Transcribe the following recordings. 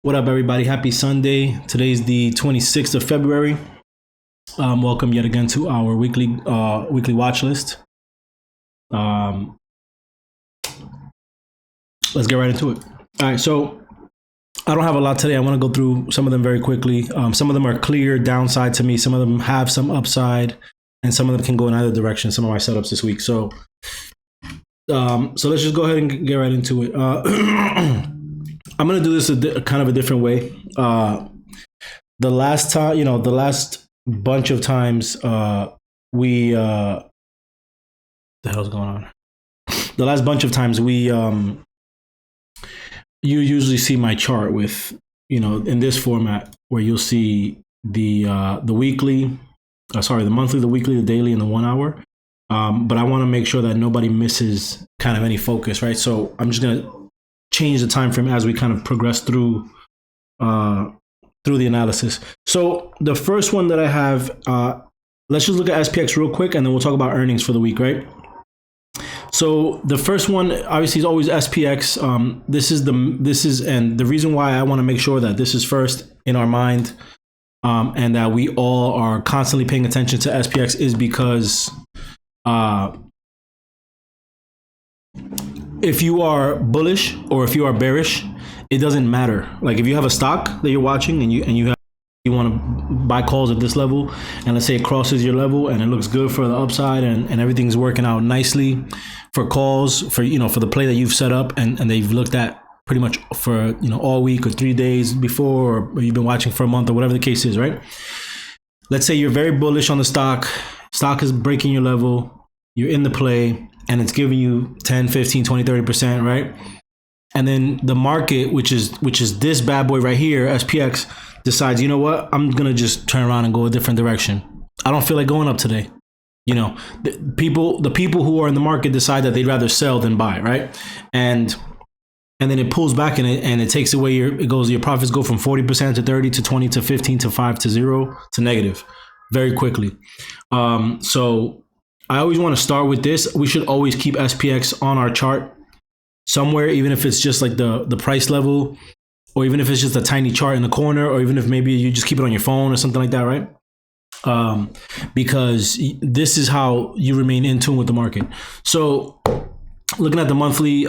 What up, everybody? Happy Sunday. Today's the 26th of February. Welcome yet again to our weekly watch list. Let's get right into it. All right, so I don't have a lot today. I want to go through some of them very quickly. Some of them are clear downside to me. Some of them have some upside, and some of them can go in either direction. Some of my setups this week. So let's just go ahead and get right into it. I'm gonna do this kind of a different way. The last time, the last bunch of times, we the hell's going on? The last bunch of times you usually see my chart with, in this format where you'll see the weekly, the monthly, the weekly, the daily, and the 1 hour. But I want to make sure that nobody misses kind of any focus, right? So I'm just gonna change the time frame as we kind of progress through the analysis. So the first one that I have, let's just look at SPX real quick, and then we'll talk about earnings for the week, right? So the first one obviously is always SPX. And the reason why I want to make sure that this is first in our mind, and that we all are constantly paying attention to SPX is because if you are bullish or if you are bearish, it doesn't matter. Like if you have a stock that you're watching and you want to buy calls at this level, and let's say it crosses your level and it looks good for the upside and everything's working out nicely for calls for the play that you've set up and they've looked at pretty much for all week or 3 days before, or you've been watching for a month or whatever the case is, right? Let's say you're very bullish on the stock is breaking your level, you're in the play, and it's giving you 10, 15, 20, 30%, right? And then the market, which is this bad boy right here, SPX, decides, you know what, I'm going to just turn around and go a different direction. I don't feel like going up today. The people who are in the market decide that they'd rather sell than buy, right? And then it pulls back and it takes away your profits go from 40% to 30 to 20 to 15 to 5 to 0 to negative very quickly. So I always want to start with this. We should always keep SPX on our chart somewhere, even if it's just like the price level, or even if it's just a tiny chart in the corner, or even if maybe you just keep it on your phone or something like that, right? Because this is how you remain in tune with the market. So looking at the monthly,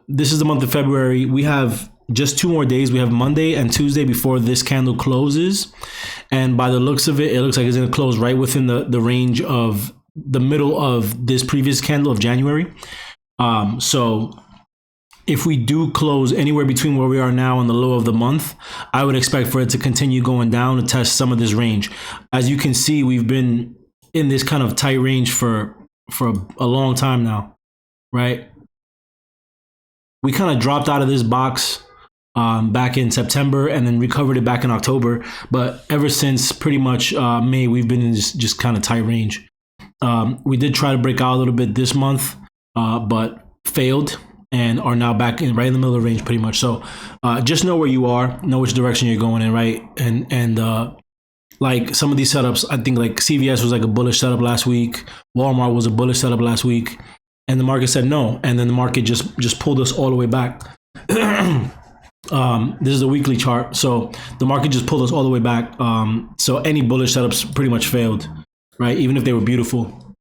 this is the month of February. We have just 2 more days. We have Monday and Tuesday before this candle closes. And by the looks of it, it looks like it's going to close right within the range of the middle of this previous candle of January. So if we do close anywhere between where we are now and the low of the month, I would expect for it to continue going down to test some of this range. As you can see, we've been in this kind of tight range for a long time now, right? We kind of dropped out of this box back in September and then recovered it back in October. But ever since pretty much May, we've been in this just kind of tight range. We did try to break out a little bit this month, but failed and are now back right in the middle of the range pretty much. So just know where you are, know which direction you're going in, right? And like some of these setups, I think like CVS was like a bullish setup last week. Walmart was a bullish setup last week. And the market said no. And then the market just pulled us all the way back. This is a weekly chart. So the market just pulled us all the way back. So any bullish setups pretty much failed, right? Even if they were beautiful.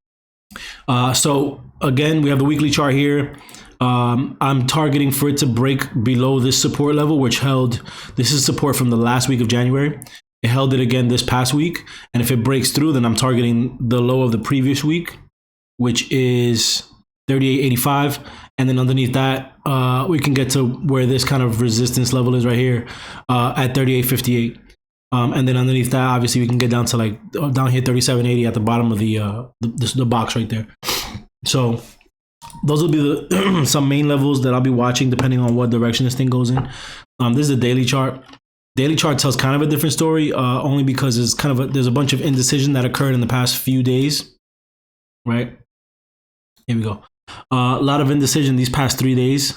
So again, we have the weekly chart here. I'm targeting for it to break below this support level, this is support from the last week of January. It held it again this past week. And if it breaks through, then I'm targeting the low of the previous week, which is 38.85. And then underneath that, we can get to where this kind of resistance level is right here at 38.58. And then underneath that, obviously, we can get down to down here 37.80 at the bottom of the box right there. So those will be some main levels that I'll be watching depending on what direction this thing goes in. This is a daily chart. Daily chart tells kind of a different story, only because there's a bunch of indecision that occurred in the past few days, right? Here we go. A lot of indecision these past 3 days.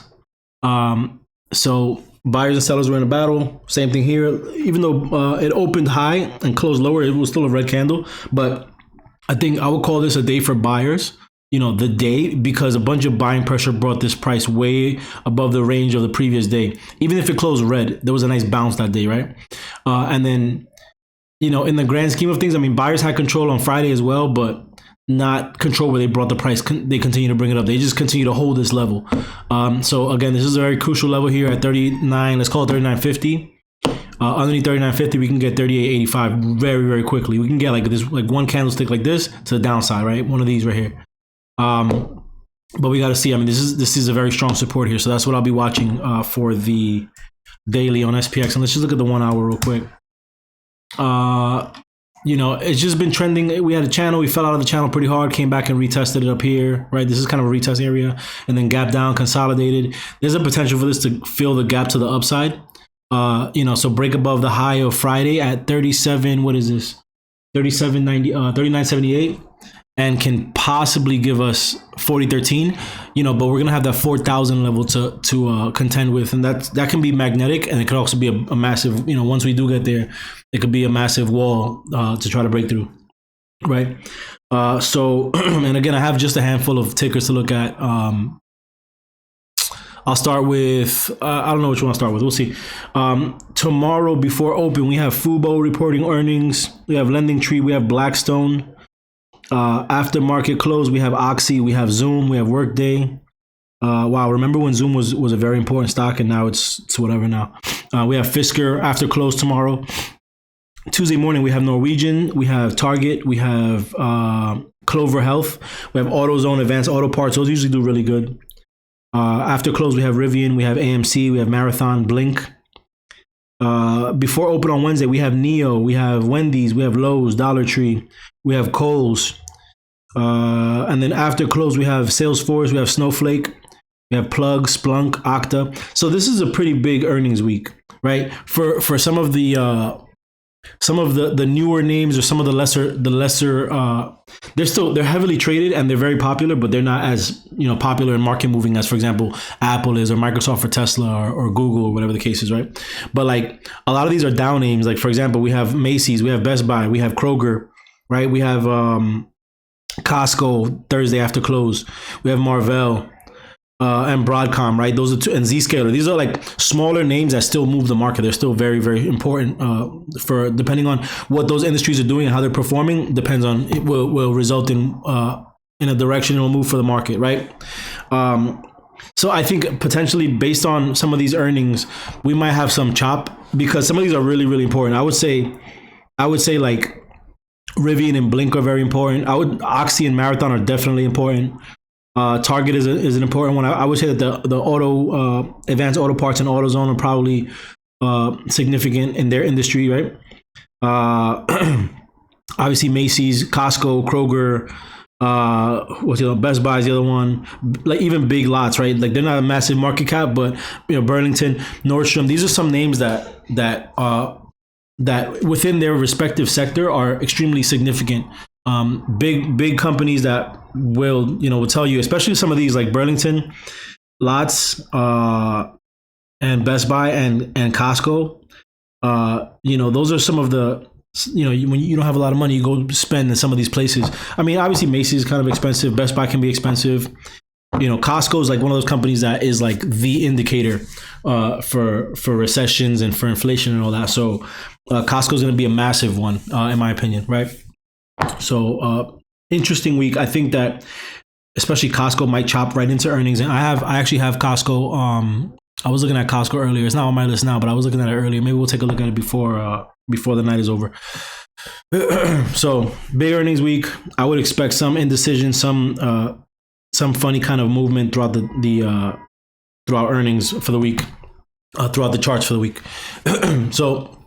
So buyers and sellers were in a battle. Same thing here. Even though it opened high and closed lower, it was still a red candle. But I think I would call this a day for buyers. the day, because a bunch of buying pressure brought this price way above the range of the previous day. Even if it closed red, there was a nice bounce that day, right? And then, in the grand scheme of things, I mean, buyers had control on Friday as well, but not control where they brought the price. They continue to bring it up. They just continue to hold this level. So again, this is a very crucial level here at 39. Let's call it 39.50. Underneath 39.50, we can get 38.85 very, very quickly. We can get like this, like one candlestick like this to the downside, right? One of these right here. But we got to see. I mean, this is a very strong support here. So that's what I'll be watching for the daily on SPX. And let's just look at the 1 hour real quick. It's just been trending. We had a channel. We fell out of the channel pretty hard. Came back and retested it up here, right? This is kind of a retest area, and then gap down, consolidated. There's a potential for this to fill the gap to the upside. So break above the high of Friday at 37. What is this? 39.78. And can possibly give us 40.13, but we're gonna have that 4,000 level to contend with, and that can be magnetic, and it could also be a massive, once we do get there, it could be a massive wall to try to break through, right? So, and again, I have just a handful of tickers to look at. I'll start with, I don't know which one I'll start with. We'll see. Tomorrow before open, we have Fubo reporting earnings. We have Lending Tree. We have Blackstone. After market close, we have Oxy, we have Zoom, we have Workday. Wow, remember when Zoom was a very important stock, and now it's whatever now. We have Fisker after close tomorrow. Tuesday morning, we have Norwegian, we have Target, we have Clover Health, we have AutoZone, Advanced Auto Parts. Those usually do really good. After close, we have Rivian, we have AMC, we have Marathon, Blink. Before open on Wednesday, we have Neo, we have Wendy's, we have Lowe's, Dollar Tree, we have Kohl's. And then after close, we have Salesforce, we have Snowflake, we have Plug, Splunk, Okta. So this is a pretty big earnings week, right? For some of the newer names, or some of the lesser they're heavily traded and they're very popular, but they're not as popular and market moving as, for example, Apple is, or Microsoft, or Tesla, or Google, or whatever the case is, right? But like a lot of these are down names. Like, for example, we have Macy's, we have Best Buy, we have Kroger, right? We have Costco Thursday after close. We have Marvell. And Broadcom, right? Those are two, and Zscaler. These are like smaller names that still move the market. They're still very, very important for, depending on what those industries are doing and how they're performing. Depends on, it will result in a direction it will move for the market, right? So I think potentially based on some of these earnings, we might have some chop, because some of these are really, really important. I would say like Rivian and Blink are very important. Oxy and Marathon are definitely important. Target is an important one. I would say that the auto Advanced Auto Parts and AutoZone are probably significant in their industry, right? Obviously Macy's, Costco, Kroger, Best Buy is the other one. Like even Big Lots, right? Like they're not a massive market cap, but Burlington, Nordstrom. These are some names that within their respective sector are extremely significant. Big companies that will tell you, especially some of these like Burlington, Lots, and Best Buy and Costco. Those are some of the, when you don't have a lot of money, you go spend in some of these places. I mean, obviously Macy's is kind of expensive. Best Buy can be expensive. Costco is like one of those companies that is like the indicator for recessions and for inflation and all that. So Costco is going to be a massive one, in my opinion, right? So interesting week. I think that especially Costco might chop right into earnings. And I actually have Costco. I was looking at Costco earlier. It's not on my list now, but I was looking at it earlier. Maybe we'll take a look at it before the night is over. So big earnings week. I would expect some indecision, some funny kind of movement throughout throughout earnings for the week, throughout the charts for the week. So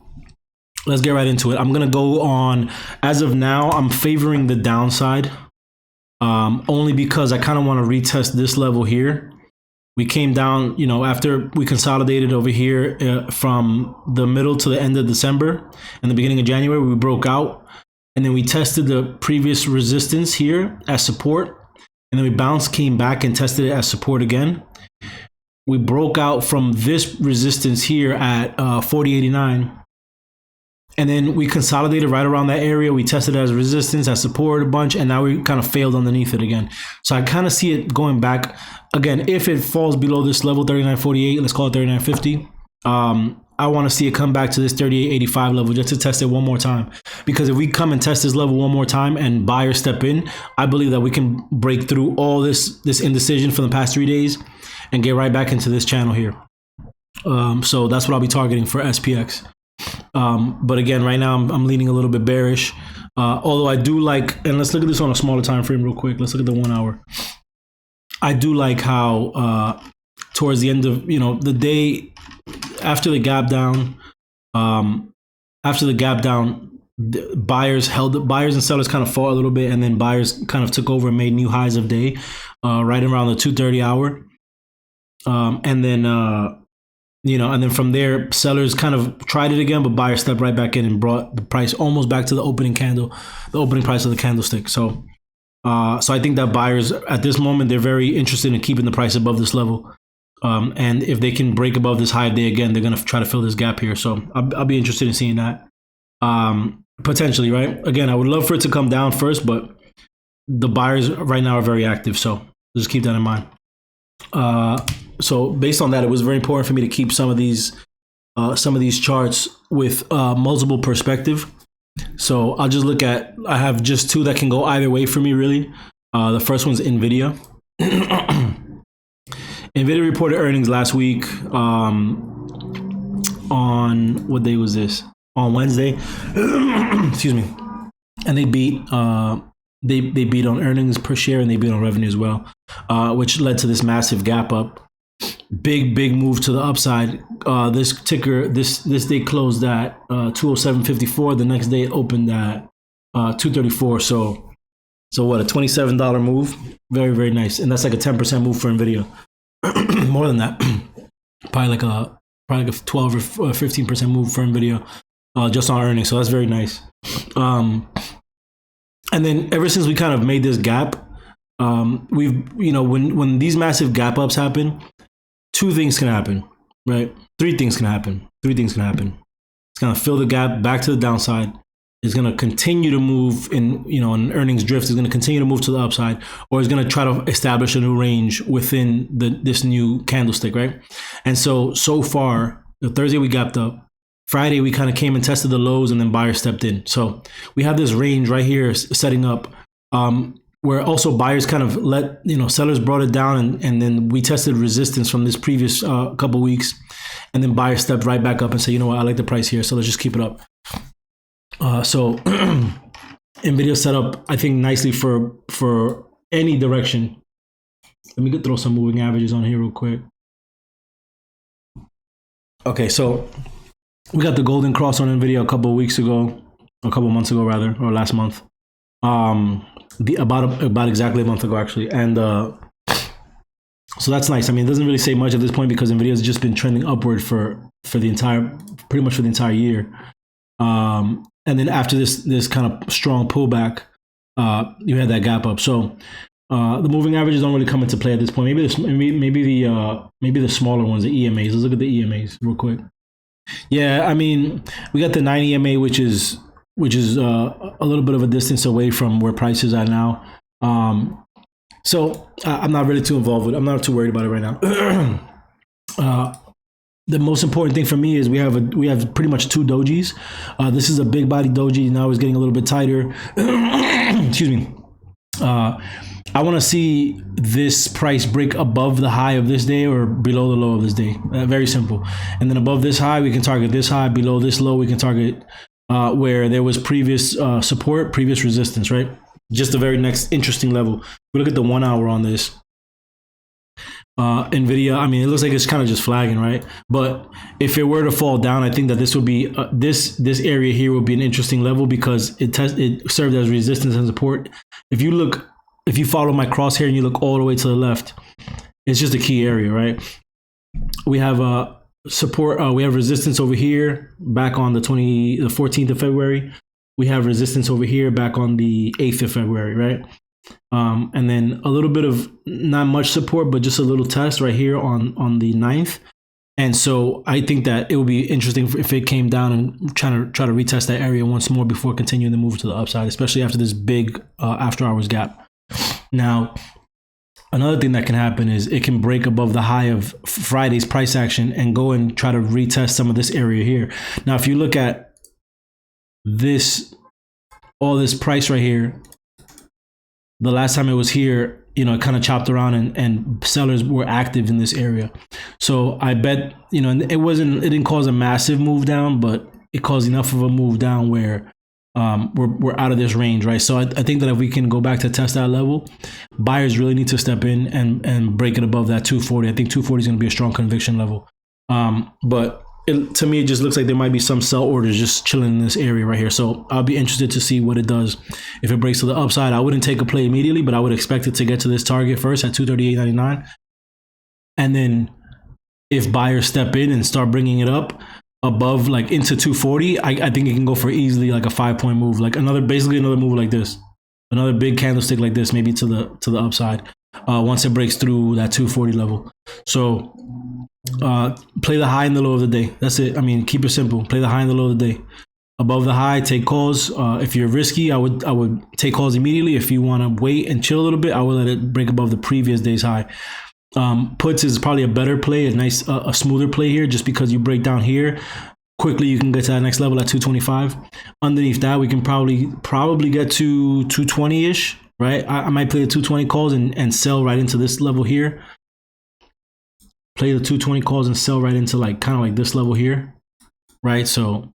let's get right into it. I'm going to go on, as of now, I'm favoring the downside, only because I kind of want to retest this level here. We came down, after we consolidated over here from the middle to the end of December and the beginning of January, we broke out, and then we tested the previous resistance here as support, and then we bounced, came back and tested it as support again. We broke out from this resistance here at 40.89. And then we consolidated right around that area. We tested it as resistance, as support a bunch, and now we kind of failed underneath it again. So I kind of see it going back again. If it falls below this level, 39.48, let's call it 39.50. I want to see it come back to this 38.85 level just to test it one more time. Because if we come and test this level one more time and buyers step in, I believe that we can break through all this indecision from the past 3 days and get right back into this channel here. So that's what I'll be targeting for SPX. But again, right now I'm leaning a little bit bearish. Although I do like, and let's look at this on a smaller time frame real quick. Let's look at the 1 hour. I do like how towards the end of the day, after the gap down, the buyers and sellers kind of fought a little bit, and then buyers kind of took over and made new highs of day, right around the 2:30 hour, and then from there, sellers kind of tried it again, but buyers stepped right back in and brought the price almost back to the opening price of the candlestick. So I think that buyers at this moment, they're very interested in keeping the price above this level. And if they can break above this high of day again, they're going to try to fill this gap here. So I'll be interested in seeing that. Potentially, right? Again, I would love for it to come down first, but the buyers right now are very active. So just keep that in mind. So based on that, it was very important for me to keep some of these charts with multiple perspective. So I'll just look at, I have just two that can go either way for me, really. The first one's NVIDIA. NVIDIA reported earnings last week on, what day was this? On Wednesday. Excuse me. And they beat they beat on earnings per share, and they beat on revenue as well, which led to this massive gap up. Big move to the upside. This ticker, this day closed at 207.54. The next day it opened at 234. So what, a $27 move? Very nice. And that's like a 10% move for NVIDIA. More than that. probably like a 12 or 15% move for NVIDIA just on earnings. So that's very nice. And then ever since we kind of made this gap, we've, when these massive gap ups happen, two things can happen, right? Three things can happen. It's going to fill the gap back to the downside. It's going to continue to move in, an earnings drift. It's going to continue to move to the upside, or it's going to try to establish a new range within this new candlestick, right? And so far, the Thursday we gapped up. Friday, we kind of came and tested the lows, and then buyers stepped in. So we have this range right here setting up, where also buyers kind of let, sellers brought it down, and then we tested resistance from this previous couple weeks, and then buyers stepped right back up and said, you know what, I like the price here, so let's just keep it up. So NVIDIA set up, I think, nicely for any direction. Let me throw some moving averages on here real quick. Okay, so we got the golden cross on NVIDIA a couple months ago, or last month. About exactly a month ago, actually. And so that's nice. I mean, it doesn't really say much at this point because NVIDIA has just been trending upward for the entire year. And then after this kind of strong pullback, you had that gap up. So the moving averages don't really come into play at this point. Maybe the smaller ones, the EMAs. Let's look at the EMAs real quick. Yeah, I mean, we got the 9 EMA, which is a little bit of a distance away from where prices are now. So I'm not really too involved with it. I'm not too worried about it right now. The most important thing for me is we have pretty much two dojis. This is a big body doji. Now it's getting a little bit tighter. Excuse me. I want to see this price break above the high of this day or below the low of this day. Very simple. And then above this high, we can target this high. Below this low, we can target where there was previous support, previous resistance, right? Just the very next interesting level. We look at the 1 hour on this. NVIDIA, I mean, it looks like it's kind of just flagging, right? But if it were to fall down, I think that this would be this area here would be an interesting level because it served as resistance and support. If you follow my crosshair and you look all the way to the left, it's just a key area, right? We have support. We have resistance over here back on the 14th of February. We have resistance over here back on the 8th of February, right? And then a little bit of not much support, but just a little test right here on the 9th. And so I think that it would be interesting if it came down and try to retest that area once more before continuing the move to the upside, especially after this big after hours gap. Now, another thing that can happen is it can break above the high of Friday's price action and go and try to retest some of this area here. Now, if you look at this, all this price right here, the last time it was here, it kind of chopped around and sellers were active in this area. So I bet, it didn't cause a massive move down, but it caused enough of a move down where we're out of this range, right? So I think that if we can go back to test that level, buyers really need to step in and break it above that 240. I think 240 is going to be a strong conviction level. But to me, it just looks like there might be some sell orders just chilling in this area right here. So I'll be interested to see what it does. If it breaks to the upside, I wouldn't take a play immediately, but I would expect it to get to this target first at 238.99. And then if buyers step in and start bringing it up above, like into 240, I think it can go for easily like a 5-point move, like basically another move like this, another big candlestick like this, maybe to the upside once it breaks through that 240 level. So play the high and the low of the day. That's it. I mean, keep it simple. Play the high and the low of the day. Above the high, take calls. If you're risky, I would take calls immediately. If you want to wait and chill a little bit, I would let it break above the previous day's high. Puts is probably a better play, a smoother play here, just because you break down here quickly, you can get to that next level at 225. Underneath that, we can probably get to 220-ish, right? I might play the 220 calls and sell right into this level here. Play the 220 calls and sell right into kind of like this level here, right? So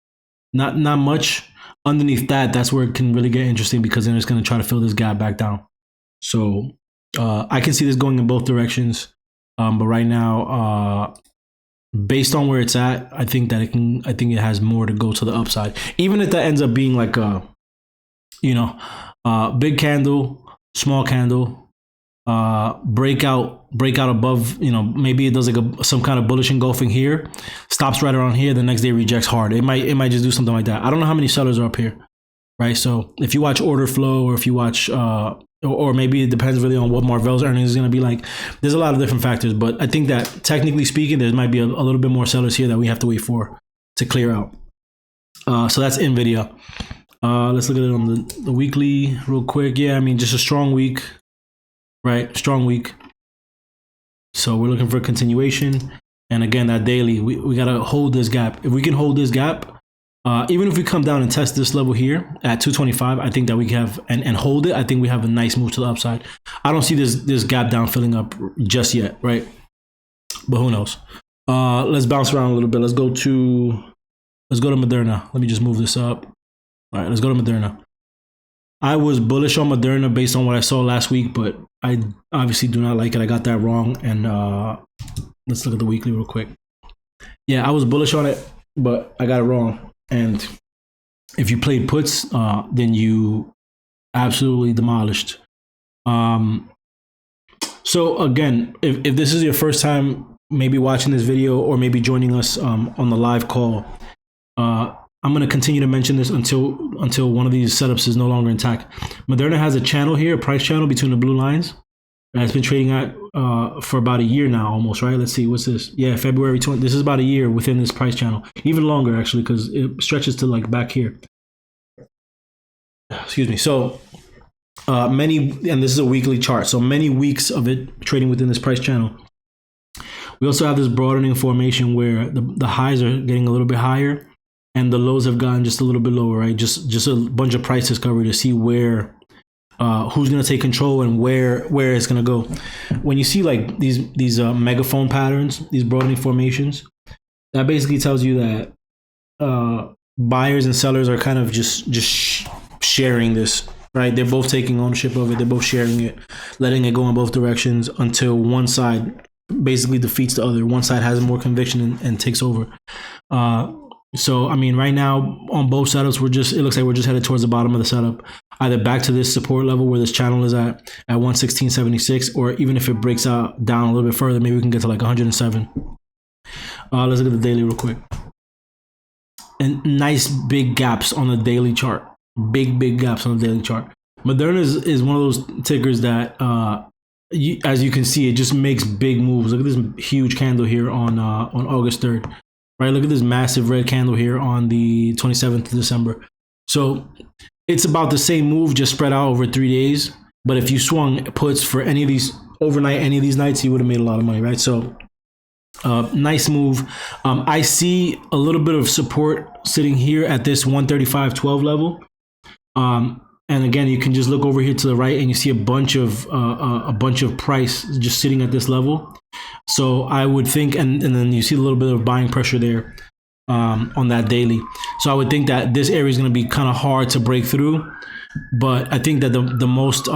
not much. Underneath that, that's where it can really get interesting, because then it's going to try to fill this gap back down. So I can see this going in both directions. But right now, based on where it's at, I think it has more to go to the upside. Even if that ends up being like big candle, small candle, breakout above, maybe it does like some kind of bullish engulfing here, stops right around here, the next day rejects hard. It might just do something like that. I don't know how many sellers are up here, right? So if you watch order flow, or if you watch or maybe it depends really on what Marvell's earnings is going to be like. There's a lot of different factors, but I think that technically speaking, there might be a little bit more sellers here that we have to wait for to clear out. So that's NVIDIA. Let's look at it on the weekly real quick. Yeah, I mean, just a strong week, right? Strong week. So we're looking for a continuation. And again, that daily, we got to hold this gap. If we can hold this gap, even if we come down and test this level here at 225, I think that we have and hold it. I think we have a nice move to the upside. I don't see this gap down filling up just yet, right? But who knows? Let's bounce around a little bit. Let's go to Moderna. Let me just move this up. All right, let's go to Moderna. I was bullish on Moderna based on what I saw last week, but I obviously do not like it. I got that wrong. And let's look at the weekly real quick. Yeah, I was bullish on it, but I got it wrong. And if you played puts, then you absolutely demolished. So again, if this is your first time maybe watching this video, or maybe joining us on the live call, I'm going to continue to mention this until one of these setups is no longer intact. Moderna has a channel here, a price channel between the blue lines. It's been trading at for about a year now, almost, right? Let's see, what's this? Yeah, February 20. This is about a year within this price channel, even longer actually, because it stretches to like back here. Excuse me. So and this is a weekly chart, so many weeks of it trading within this price channel. We also have this broadening formation where the highs are getting a little bit higher, and the lows have gotten just a little bit lower, right? Just a bunch of price discovery to see where. Who's going to take control and where it's going to go. When you see like these megaphone patterns, these broadening formations, that basically tells you that buyers and sellers are kind of just sharing this, right? They're both taking ownership of it. They're both sharing it, letting it go in both directions until one side basically defeats the other. One side has more conviction and takes over. So, I mean, right now on both setups, it looks like we're just headed towards the bottom of the setup, either back to this support level where this channel is at 116.76, or even if it breaks out down a little bit further, maybe we can get to like 107. Let's look at the daily real quick. And nice big gaps on the daily chart. Big gaps on the daily chart. Moderna is one of those tickers that as you can see, it just makes big moves. Look at this huge candle here on August 3rd, right? Look at this massive red candle here on the 27th of December. So it's about the same move, just spread out over 3 days. But if you swung puts for any of these overnight, any of these nights, you would have made a lot of money, right? So nice move. I see a little bit of support sitting here at this 135.12 level. And again, you can just look over here to the right and you see a bunch of price just sitting at this level. So I would think, and then you see a little bit of buying pressure there on that daily. So I would think that this area is going to be kind of hard to break through. But I think that the most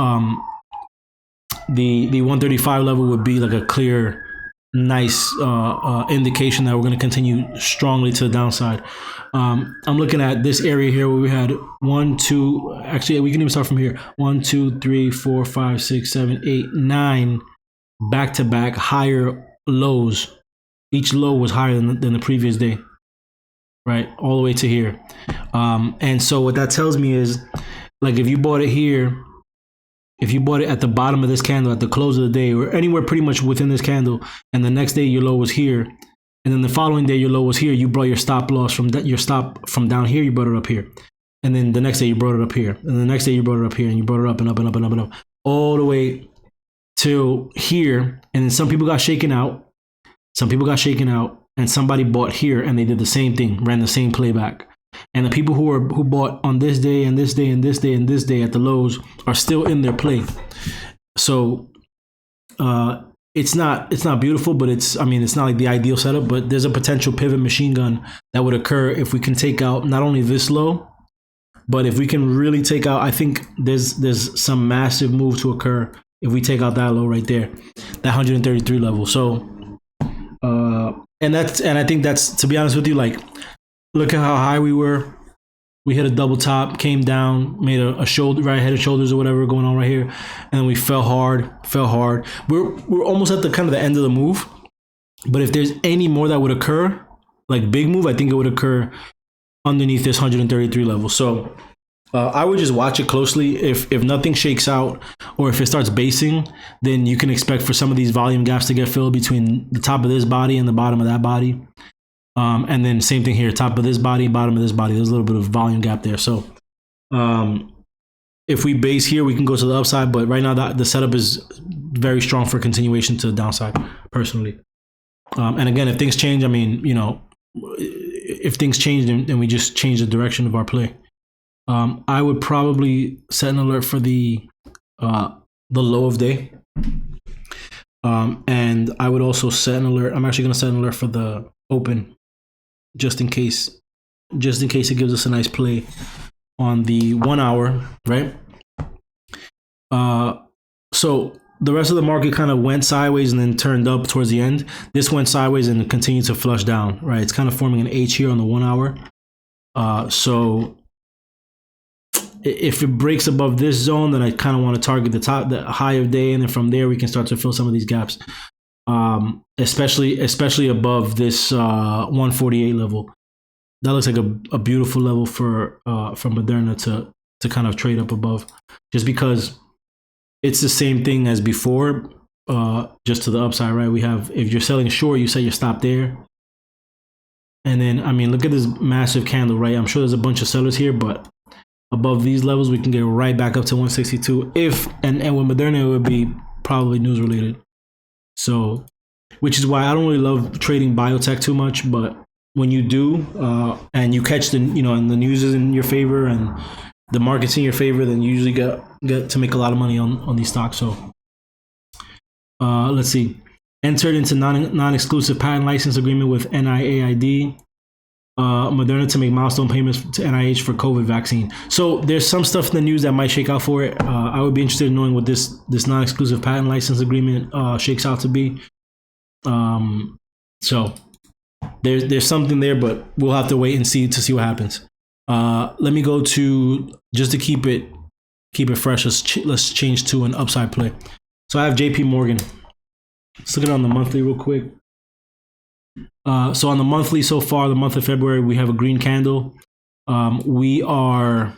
the 135 level would be like a clear, nice indication that we're going to continue strongly to the downside. I'm looking at this area here where we had 1, 2, actually we can even start from here. 1, 2, 3, 4, 5, 6, 7, 8, 9 back-to-back higher lows. Each low was higher than the previous day, right? All the way to here. And so what that tells me is, like, if you bought it here, if you bought it at the bottom of this candle at the close of the day, or anywhere pretty much within this candle, and the next day your low was here, and then the following day your low was here, you brought your stop loss from your stop from down here, you brought it up here, and then the next day you brought it up here, and the next day you brought it up here, and you brought it up and up and up and up and up, all the way till here. And then some people got shaken out, and somebody bought here, and they did the same thing, ran the same playback. And the people who bought on this day and this day and this day and this day at the lows are still in their play. So it's not beautiful, but it's not like the ideal setup, but there's a potential pivot machine gun that would occur if we can take out not only this low, but if we can really take out, I think there's some massive move to occur if we take out that low right there, that 133 level. So and I think that's, to be honest with you, like, look at how high we were. We hit a double top, came down, made a shoulder, right head and shoulders or whatever going on right here, and then we fell hard. We're almost at the kind of the end of the move. But if there's any more that would occur, like big move, I think it would occur underneath this 133 level. So I would just watch it closely. If nothing shakes out, or if it starts basing, then you can expect for some of these volume gaps to get filled between the top of this body and the bottom of that body. And then same thing here, top of this body, bottom of this body. There's a little bit of volume gap there. So if we base here, we can go to the upside. But right now, the setup is very strong for continuation to the downside, personally. And again, if things change, if things change, then we just change the direction of our play. I would probably set an alert for the low of day. And I would also set an alert. I'm actually going to set an alert for the open, just in case it gives us a nice play on the 1 hour, right? So the rest of the market kind of went sideways and then turned up towards the end. This went sideways and continued to flush down, right? It's kind of forming an H here on the 1 hour. So if it breaks above this zone, then I kind of want to target the high of day, and then from there we can start to fill some of these gaps. Especially above this 148 level. That looks like a beautiful level for Moderna to kind of trade up above, just because it's the same thing as before, just to the upside, right? We have, if you're selling short, you set your stop there. And then, look at this massive candle, right? I'm sure there's a bunch of sellers here, but above these levels, we can get right back up to 162. And with Moderna, it would be probably news related. So, which is why I don't really love trading biotech too much, but when you do, and you catch and the news is in your favor and the market's in your favor, then you usually get to make a lot of money on these stocks. So, let's see. Entered into non-exclusive patent license agreement with NIAID, Moderna to make milestone payments to NIH for COVID vaccine. So there's some stuff in the news that might shake out for it. I would be interested in knowing what this non-exclusive patent license agreement shakes out to be. So there's something there, but we'll have to wait and see what happens. Let me go to, just to keep it fresh. Let's change to an upside play. So I have JP Morgan. Let's look at it on the monthly real quick. So on the monthly so far, the month of February, we have a green candle. We are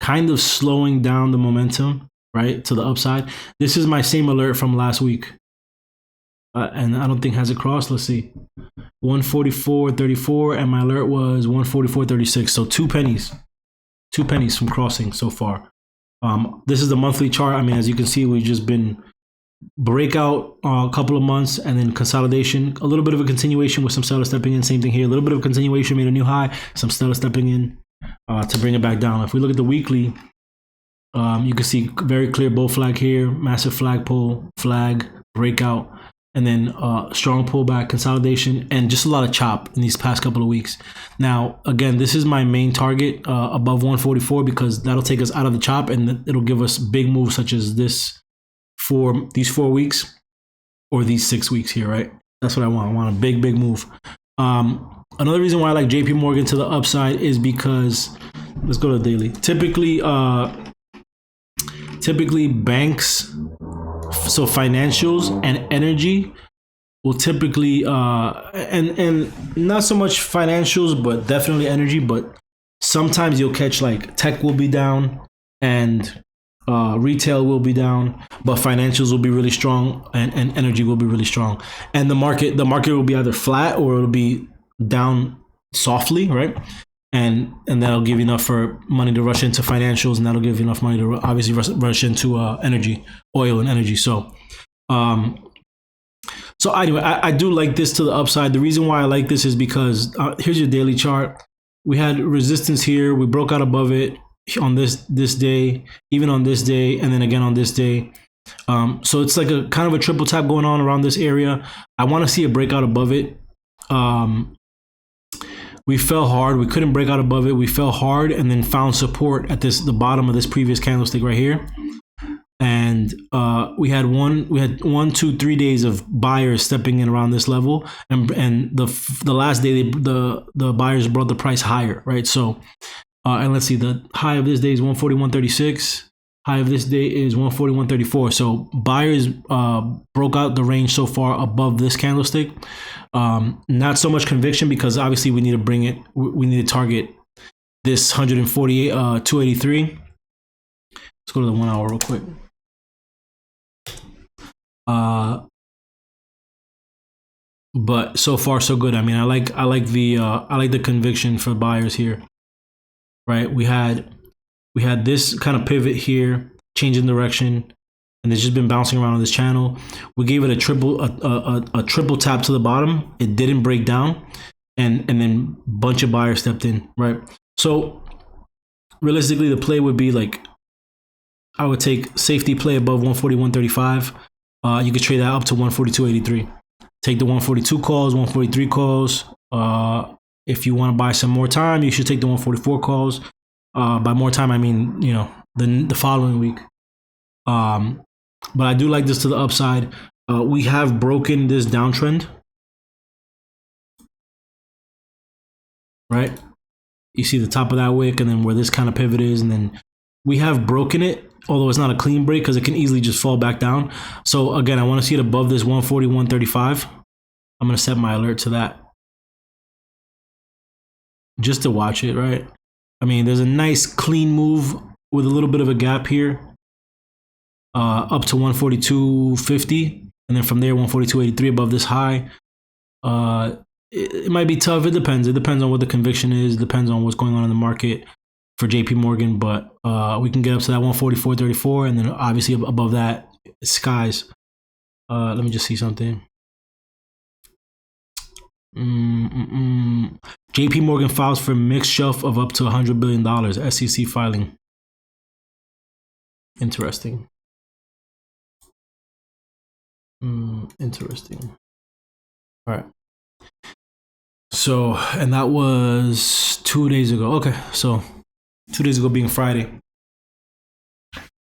kind of slowing down the momentum. right, to the upside. This is my same alert from last week. And I don't think has it crossed. Let's see. 144.34 and my alert was 144.36. So 2 pennies. 2 pennies from crossing so far. This is the monthly chart. I mean, as you can see, we've just been breakout a couple of months and then consolidation, a little bit of a continuation with some sellers stepping in. Same thing here, a little bit of continuation, made a new high, some sellers stepping in to bring it back down. If we look at the weekly, you can see very clear bull flag here, massive flag pull, flag, breakout, and then strong pullback, consolidation, and just a lot of chop in these past couple of weeks. Now, again, this is my main target above 144 because that'll take us out of the chop and it'll give us big moves such as this for these 4 weeks or these 6 weeks here, right? That's what I want. I want a big move. Another reason why I like JP Morgan to the upside is because, let's go to the daily. Typically banks, so financials and energy will typically and not so much financials, but definitely energy. But sometimes you'll catch like tech will be down and retail will be down, but financials will be really strong and energy will be really strong. And the market will be either flat or it'll be down softly, right? And that'll give enough for money to rush into financials, and that'll give enough money to obviously rush into energy, oil and energy. So anyway, I do like this to the upside. The reason why I like this is because here's your daily chart. We had resistance here. We broke out above it on this day, even on this day, and then again on this day. So it's like a kind of a triple tap going on around this area. I want to see a breakout above it. We fell hard. We couldn't break out above it. We fell hard and then found support at the bottom of this previous candlestick right here. And we had 1, 2, 3 days of buyers stepping in around this level, and the last day the buyers brought the price higher, right? So and let's see, the high of this day is 141.36. High of this day is 141.34. So buyers broke out the range so far above this candlestick. Not so much conviction because obviously we need to bring it. We need to target this 148, 283. Let's go to the 1 hour real quick. But so far so good. I mean, I like the conviction for buyers here. Right, we had this kind of pivot here, changing direction, and it's just been bouncing around on this channel. We gave it a triple tap to the bottom. It didn't break down, and then a bunch of buyers stepped in. Right, so realistically, the play would be like I would take safety play above 141.35. You could trade that up to 142.83. Take the 142 calls, 143 calls. If you want to buy some more time, you should take the 144 calls. By more time, I mean, you know, the following week. But I do like this to the upside. We have broken this downtrend, right? You see the top of that wick and then where this kind of pivot is. And then we have broken it, although it's not a clean break because it can easily just fall back down. So again, I want to see it above this 141.35. I'm going to set my alert to that, just to watch it, right? I mean, there's a nice clean move with a little bit of a gap here, up to 142.50, and then from there 142.83 above this high. It might be tough. It depends. It depends on what the conviction is. It depends on what's going on in the market for JP Morgan, but we can get up to that 144.34, and then obviously above that, it's skies. Let me just see something. JP Morgan files for mixed shelf of up to $100 billion. SEC filing. Interesting. Interesting. All right. So, and that was 2 days ago. Okay, so 2 days ago being Friday.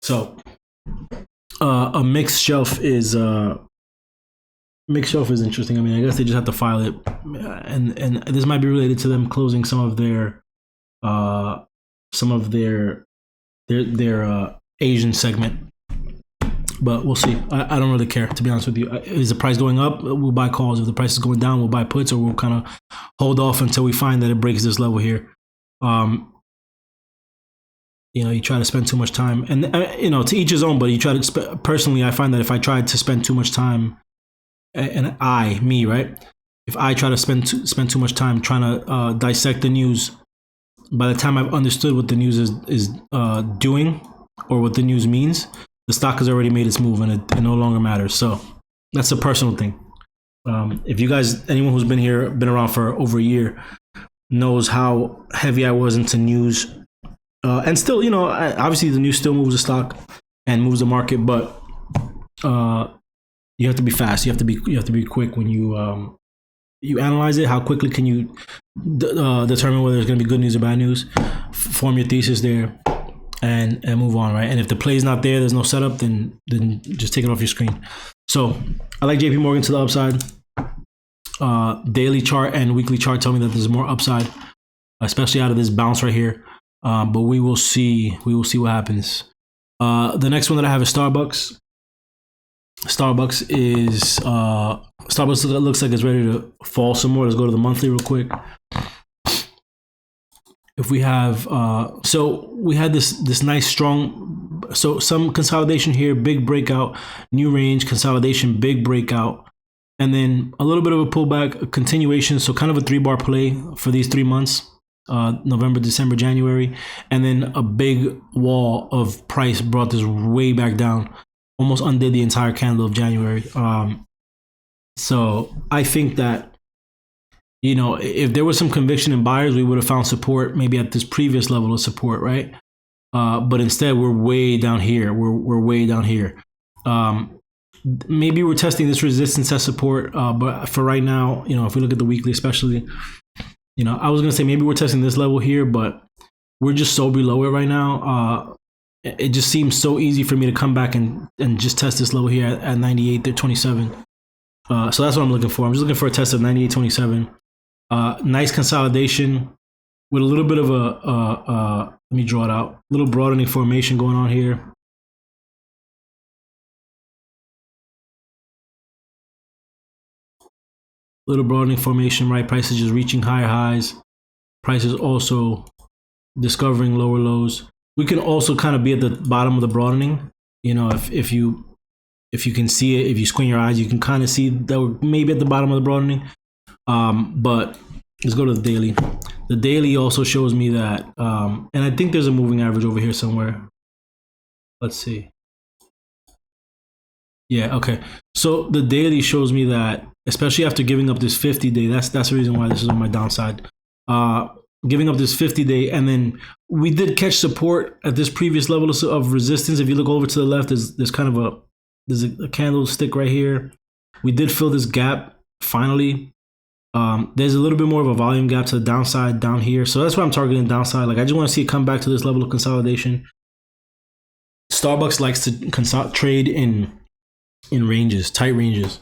So, a mixed shelf is interesting. I mean, I guess they just have to file it, and this might be related to them closing some of their Asian segment. But we'll see. I don't really care, to be honest with you. Is the price going up? We'll buy calls. If the price is going down, we'll buy puts, or we'll kind of hold off until we find that it breaks this level here. you try to spend too much time, and to each his own. But you try to personally, I find that if I tried to spend too much time, and me, right? If I try to spend too much time trying to dissect the news, by the time I've understood what the news is doing or what the news means, the stock has already made its move, and it no longer matters. So that's a personal thing. If you guys, anyone who's been around for over a year, knows how heavy I was into news, and still, obviously the news still moves the stock and moves the market, but you have to be fast. You have to be quick when you analyze it. How quickly can you determine whether there's going to be good news or bad news? Form your thesis there, and move on, right? And if the play's not there, there's no setup, then just take it off your screen. So I like JP Morgan to the upside. Daily chart and weekly chart tell me that there's more upside, especially out of this bounce right here. But we will see what happens. The next one that I have is Starbucks. Starbucks looks like it's ready to fall some more. Let's go to the monthly real quick. If we have so we had this nice strong, so some consolidation here, big breakout, new range, consolidation, big breakout, and then a little bit of a pullback, a continuation, so kind of a 3-bar play for these 3 months, November, December, January, and then a big wall of price brought this way back down, almost undid the entire candle of January. So I think that, if there was some conviction in buyers, we would have found support maybe at this previous level of support, right? But instead, we're way down here. We're way down here. Maybe we're testing this resistance as support, but for right now, if we look at the weekly especially, I was going to say maybe we're testing this level here, but we're just so below it right now. It just seems so easy for me to come back and just test this level here at 98.27. So that's what I'm looking for. I'm just looking for a test of 98.27. Nice consolidation with a little bit of let me draw it out, a little broadening formation going on here. Little broadening formation, right? Prices just reaching higher highs. Prices also discovering lower lows. We can also kind of be at the bottom of the broadening. If you can see it, if you squint your eyes, you can kind of see that we're maybe at the bottom of the broadening. But let's go to the daily. The daily also shows me that, and I think there's a moving average over here somewhere. Let's see. Yeah, okay. So the daily shows me that, especially after giving up this 50-day, that's the reason why this is on my downside. Giving up this 50-day, and then we did catch support at this previous level of resistance. If you look over to the left, there's kind of there's a candlestick right here. We did fill this gap finally. There's a little bit more of a volume gap to the downside down here, so that's why I'm targeting downside. Like, I just want to see it come back to this level of consolidation. Starbucks likes to trade in ranges, tight ranges,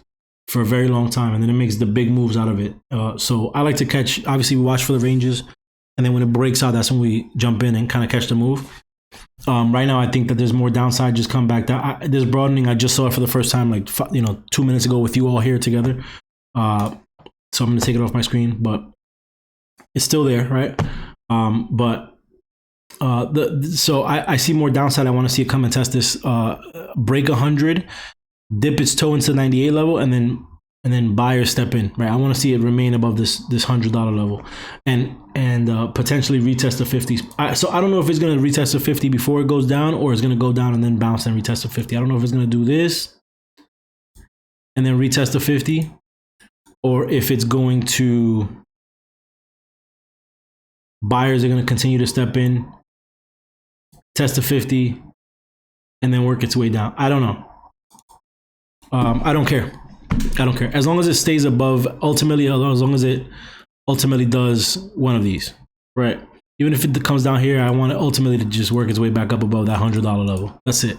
for a very long time, and then it makes the big moves out of it. So I like to catch, obviously we watch for the ranges, and then when it breaks out, that's when we jump in and kind of catch the move. Right now, I think that there's more downside, just come back down. This broadening, I just saw it for the first time, like 2 minutes ago with you all here together. So I'm going to take it off my screen, but it's still there, right? So I see more downside. I want to see it come and test this, break 100, dip its toe into 98 level, and then buyers step in, right? I want to see it remain above this $100 level, and potentially retest the 50s. So I don't know if it's going to retest the 50 before it goes down, or it's going to go down and then bounce and retest the 50. I don't know if it's going to do this and then retest the 50, or if it's going to, buyers are going to continue to step in, test the 50, and then work its way down. I don't know. I don't care. As long as it stays above, ultimately, as long as it ultimately does one of these, right? Even if it comes down here, I want it ultimately to just work its way back up above that $100 level. That's it.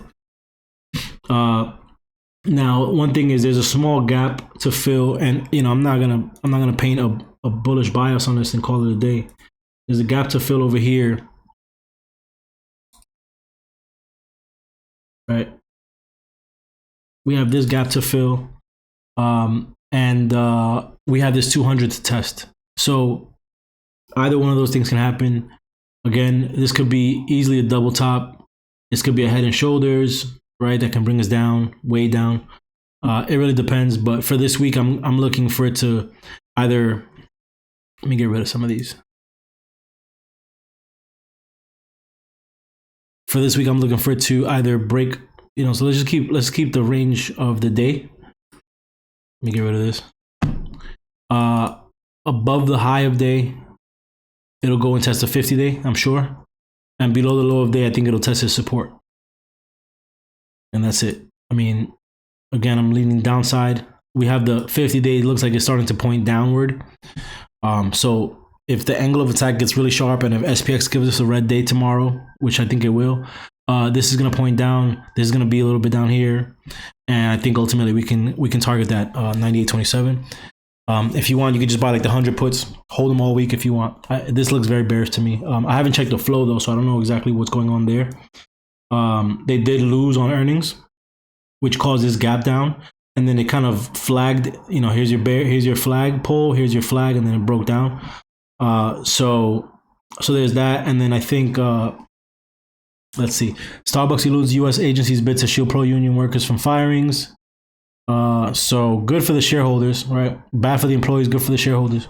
Now, one thing is there's a small gap to fill, and I'm not gonna paint a bullish bias on this and call it a day. There's a gap to fill over here, right? We have this gap to fill, and we have this 200 to test. So either one of those things can happen. Again, this could be easily a double top. This could be a head and shoulders, right? That can bring us down, way down. It really depends. But for this week, I'm looking for it to either, let me get rid of some of these. For this week, I'm looking for it to either break, so let's keep the range of the day. Let me get rid of this. Above the high of day, it'll go and test the 50-day, I'm sure. And below the low of day, I think it'll test its support. And that's it. I mean, again, I'm leaning downside. We have the 50-day, it looks like it's starting to point downward. So if the angle of attack gets really sharp and if SPX gives us a red day tomorrow, which I think it will, this is going to point down. This is going to be a little bit down here. And I think ultimately we can target that 98.27. If you want, you could just buy like the 100 puts, hold them all week if you want. This looks very bearish to me. I haven't checked the flow though, so I don't know exactly what's going on there. They did lose on earnings, which caused this gap down. And then it kind of flagged, here's your flag pull, here's your flag, and then it broke down. So there's that. And then I think, let's see, Starbucks eludes U.S. agencies bid to shield pro-union workers from firings. So good for the shareholders, right? Bad for the employees, good for the shareholders.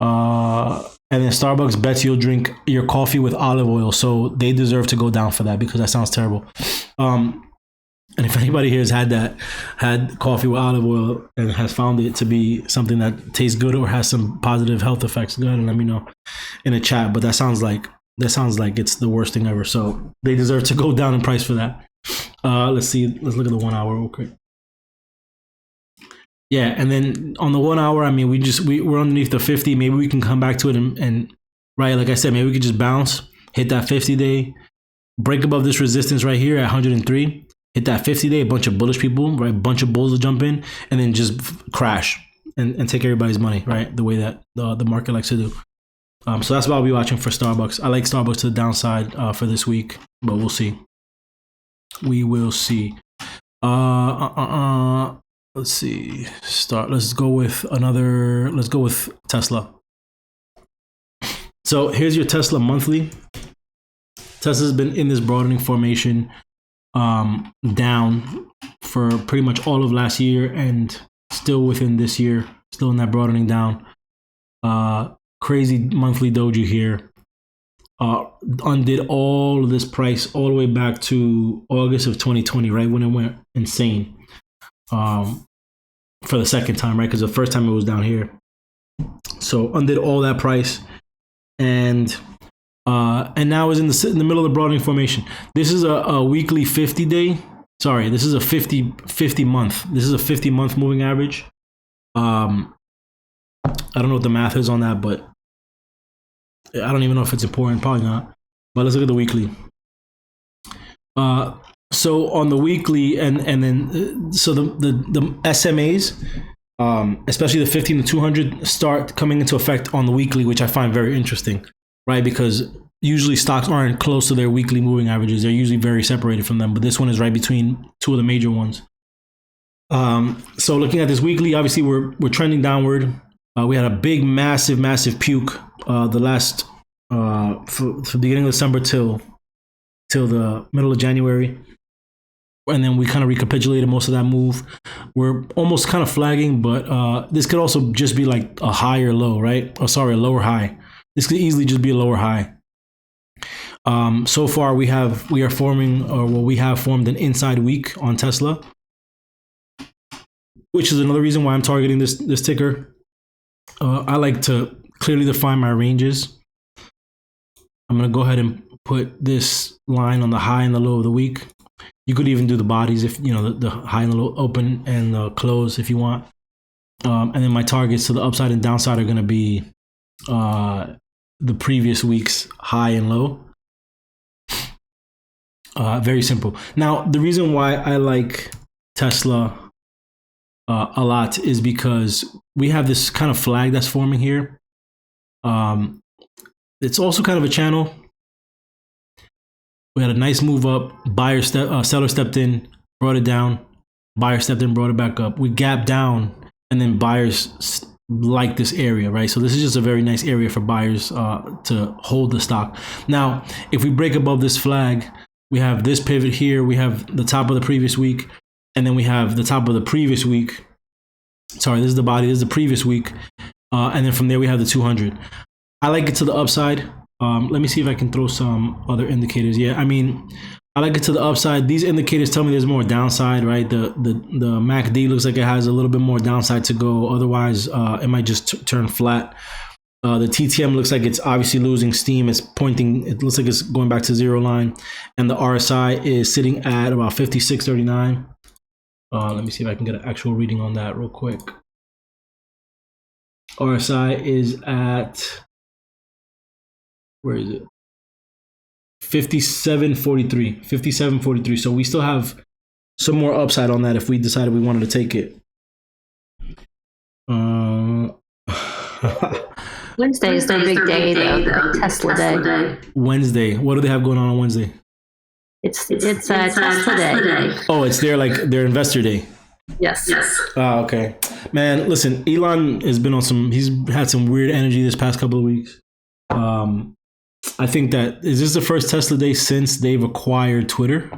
And then Starbucks bets you'll drink your coffee with olive oil. So they deserve to go down for that because that sounds terrible. And if anybody here has had coffee with olive oil and has found it to be something that tastes good or has some positive health effects, go ahead and let me know in the chat. But that sounds like it's the worst thing ever. So they deserve to go down in price for that. Let's see. Let's look at the 1 hour. Okay. Yeah, and then on the 1 hour, I mean, we're underneath the 50. Maybe we can come back to it and right, like I said, maybe we could just bounce, hit that 50-day, break above this resistance right here at 103, hit that 50-day, a bunch of bullish people, right, a bunch of bulls will jump in, and then just crash and take everybody's money, right, the way that the market likes to do. So that's what I'll be watching for Starbucks. I like Starbucks to the downside for this week, but we'll see. We will see. Let's see. Let's go with Tesla. So here's your Tesla monthly. Tesla's been in this broadening formation down for pretty much all of last year and still within this year, still in that broadening down. Crazy monthly doji here. Undid all of this price all the way back to August of 2020, right when it went insane. For the second time, right? Because the first time it was down here. So undid all that price, and now is in the middle of the broadening formation. This is a weekly 50-day. Sorry, this is a 50 month. This is a 50-month moving average. I don't know what the math is on that, but I don't even know if it's important. Probably not. But let's look at the weekly. So on the weekly and then so the SMAs, especially the 15 to 200, start coming into effect on the weekly, which I find very interesting, right? Because usually stocks aren't close to their weekly moving averages; they're usually very separated from them. But this one is right between two of the major ones. So looking at this weekly, obviously we're trending downward. We had a big, massive puke the last from the beginning of December till the middle of January. And then we kind of recapitulated most of that move. We're almost kind of flagging, but this could also just be like a high or low, right? Oh, sorry, a lower high. This could easily just be a lower high. So far, we have formed an inside week on Tesla, which is another reason why I'm targeting this ticker. I like to clearly define my ranges. I'm going to go ahead and put this line on the high and the low of the week. You could even do the bodies if the high and the low, open and the close if you want. And then my targets to the upside and downside are going to be the previous week's high and low. Very simple. Now, the reason why I like Tesla a lot is because we have this kind of flag that's forming here. It's also kind of a channel. We had a nice move up. Seller stepped in, brought it down. Buyer stepped in, brought it back up. We gapped down, and then buyers like this area, right? So this is just a very nice area for buyers to hold the stock. Now, if we break above this flag, we have this pivot here. We have the top of the previous week, and then we have the top of the previous week. Sorry, this is the body. This is the previous week, and then from there we have the 200. I like it to the upside. Let me see if I can throw some other indicators. Yeah, I mean, I like it to the upside. These indicators tell me there's more downside, right? The MACD looks like it has a little bit more downside to go. Otherwise, it might just turn flat. The TTM looks like it's obviously losing steam. It's pointing. It looks like it's going back to zero line, and the RSI is sitting at about 56.39. Let me see if I can get an actual reading on that real quick. RSI is at, where is it? 57.43. 57.43. So we still have some more upside on that if we decided we wanted to take it. Wednesday is their big day, though, the Tesla day. Wednesday. What do they have going on Wednesday? It's Tesla day. Oh, it's their investor day. Yes. Oh, okay. Man, listen, Elon has been on he's had some weird energy this past couple of weeks. I think is this the first Tesla day since they've acquired Twitter?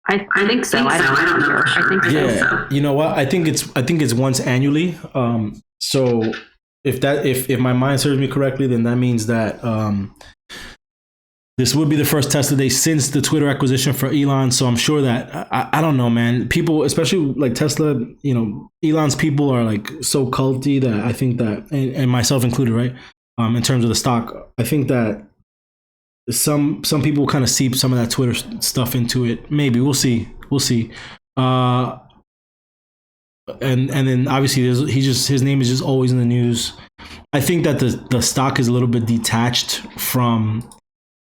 I think so. I don't know. I think so. Yeah. You know what? I think it's once annually. So if my mind serves me correctly, then that means that this would be the first Tesla day since the Twitter acquisition for Elon. So I'm sure that I don't know, man. People, especially like Tesla, Elon's people are like so culty that I think that, and myself included, right? In terms of the stock, I think that some people kind of seep some of that Twitter stuff into it. Maybe we'll see. And then obviously his name is just always in the news. I think that the stock is a little bit detached from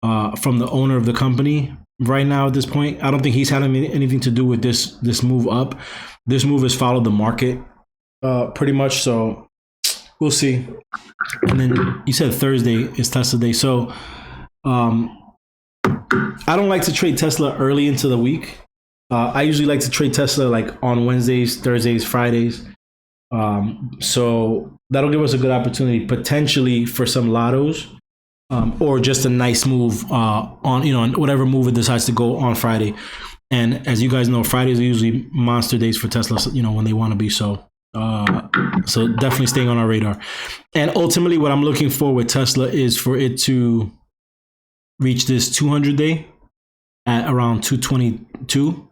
the owner of the company right now at this point. I don't think he's had anything to do with this move up. This move has followed the market pretty much. So we'll see. And then you said Thursday is Tesla day. So I don't like to trade Tesla early into the week. I usually like to trade Tesla like on Wednesdays, Thursdays, Fridays. So that'll give us a good opportunity potentially for some lottos, or just a nice move on whatever move it decides to go on Friday. And as you guys know, Fridays are usually monster days for Tesla, when they want to be. So definitely staying on our radar. And ultimately what I'm looking for with Tesla is for it to reach this 200 day at around 222,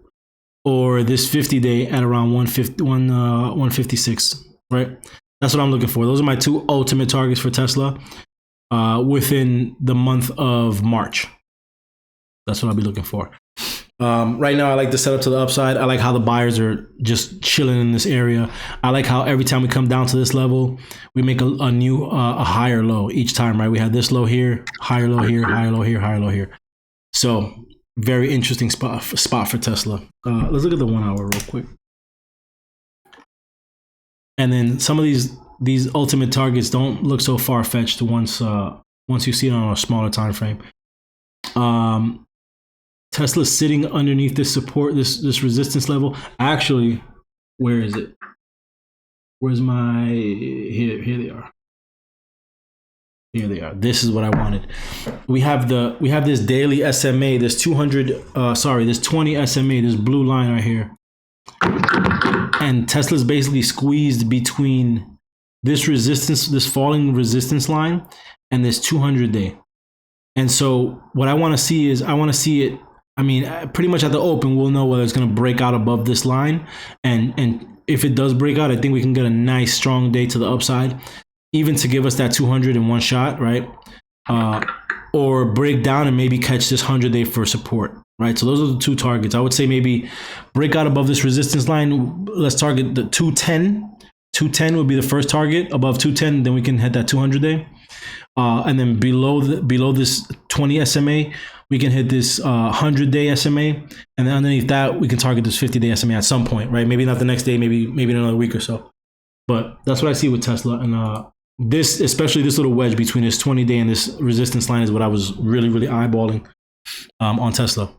or this 50 day at around 156, right? That's what I'm looking for. Those are my two ultimate targets for Tesla within the month of March. That's what I'll be looking for. Right now, I like the setup to the upside. I like how the buyers are just chilling in this area. I like how every time we come down to this level, we make a new, a higher low each time, right? We had this low here, higher low here, higher low here, higher low here. So very interesting spot for Tesla. Let's look at the 1 hour real quick. And then some of these ultimate targets don't look so far-fetched once you see it on a smaller time frame. Tesla's sitting underneath this support, this resistance level. Actually, where is it? Where's my, here they are. Here they are. This is what I wanted. We have this daily SMA, this 20 SMA, this blue line right here. And Tesla's basically squeezed between this resistance, this falling resistance line, and this 200 day. And so what I want to see is, it, pretty much at the open, we'll know whether it's going to break out above this line. And if it does break out, I think we can get a nice strong day to the upside, even to give us that 200 in one shot, right? Or break down and maybe catch this 100 day for support, right? So those are the two targets. I would say maybe break out above this resistance line. Let's target the 210. 210 would be the first target. Above 210, then we can hit that 200 day. And then below this 20 SMA, we can hit this 100-day SMA, and then underneath that, we can target this 50-day SMA at some point, right? Maybe not the next day, maybe in another week or so. But that's what I see with Tesla. And especially this little wedge between this 20-day and this resistance line is what I was really, really eyeballing on Tesla.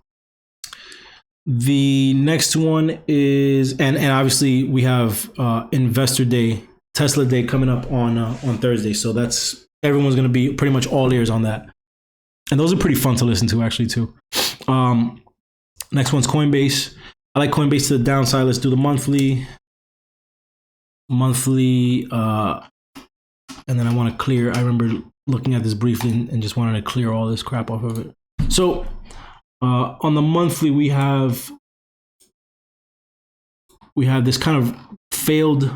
The next one is, and obviously we have Investor Day, Tesla Day coming up on Thursday. So that's everyone's going to be pretty much all ears on that, and those are pretty fun to listen to actually too. Next one's Coinbase. I like Coinbase to the downside. Let's do the monthly. And then I want to clear. I remember looking at this briefly and just wanted to clear all this crap off of it. So on the monthly, we have this kind of failed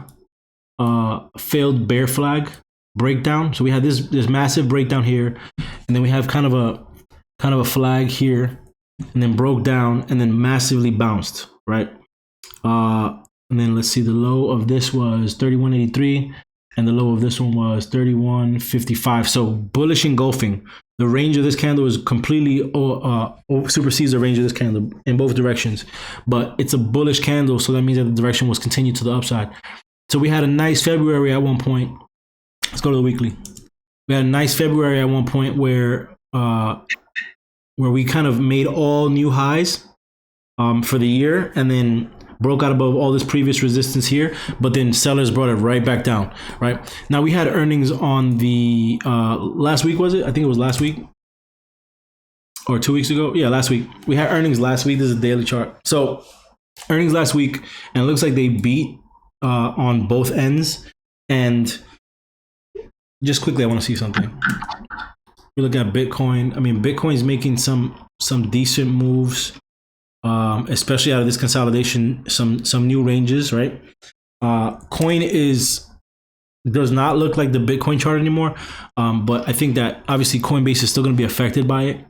bear flag breakdown. So we had this massive breakdown here, and then we have kind of a flag here, and then broke down and then massively bounced, right? And then let's see, the low of this was 31.83 and the low of this one was 31.55. So bullish engulfing. The range of this candle is completely supersedes the range of this candle in both directions, but it's a bullish candle, so that means that the direction was continued to the upside. So we had a nice February at one point. Let's go to the weekly. We had a nice February at one point where we kind of made all new highs for the year, and then broke out above all this previous resistance here, but then sellers brought it right back down, right? Now we had earnings on the last week, was it? I think it was last week or 2 weeks ago. Yeah, last week. We had earnings last week. This is a daily chart. So earnings last week, and it looks like they beat on both ends. And just quickly, I want to see something. We look at Bitcoin. I mean, Bitcoin's making some decent moves. Especially out of this consolidation, some new ranges, right? Coin does not look like the Bitcoin chart anymore, but I think that obviously Coinbase is still going to be affected by it.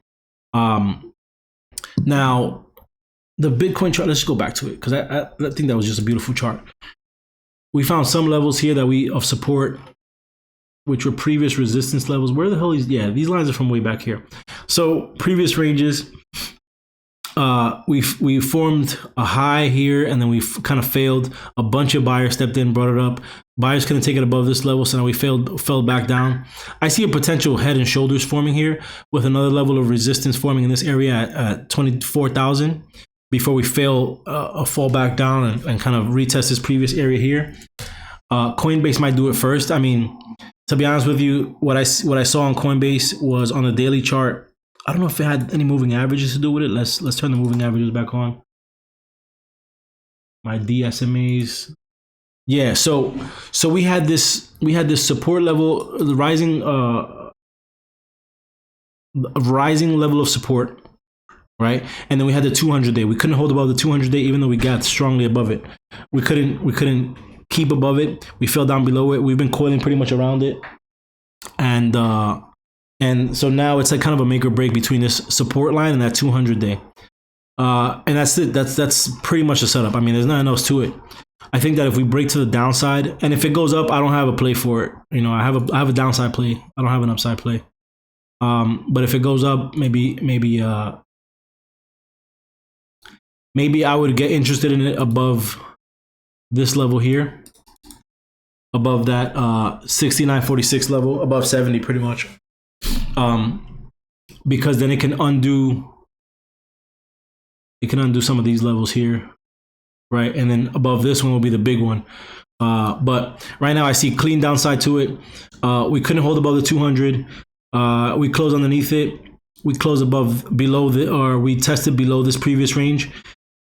Now, the Bitcoin chart, let's just go back to it because I think that was just a beautiful chart. We found some levels here of support, which were previous resistance levels. Where the hell is? Yeah, these lines are from way back here. So previous ranges. We formed a high here, and then we kind of failed. A bunch of buyers stepped in, brought it up. Buyers couldn't take it above this level, so now we fell back down. I see a potential head and shoulders forming here with another level of resistance forming in this area at 24,000 before we fall back down and kind of retest this previous area here. Coinbase might do it first. I mean, to be honest with you, what I saw on Coinbase was on the daily chart. I don't know if it had any moving averages to do with it. Let's turn the moving averages back on. My DSMAs. Yeah, so we had this support level, the rising level of support, right? And then we had the 200-day. We couldn't hold above the 200-day, even though we got strongly above it. We couldn't keep above it. We fell down below it. We've been coiling pretty much around it, and so now it's like kind of a make or break between this support line and that 200-day. And that's it. That's pretty much the setup. I mean, there's nothing else to it. I think that if we break to the downside, and if it goes up, I don't have a play for it. You know, I have a downside play. I don't have an upside play. But if it goes up, maybe I would get interested in it above this level here, above that 69.46 level, above 70 pretty much. Because then it can undo some of these levels here, right? And then above this one will be the big one. But right now I see clean downside to it. We couldn't hold above the 200. We closed underneath it. We closed we tested below this previous range.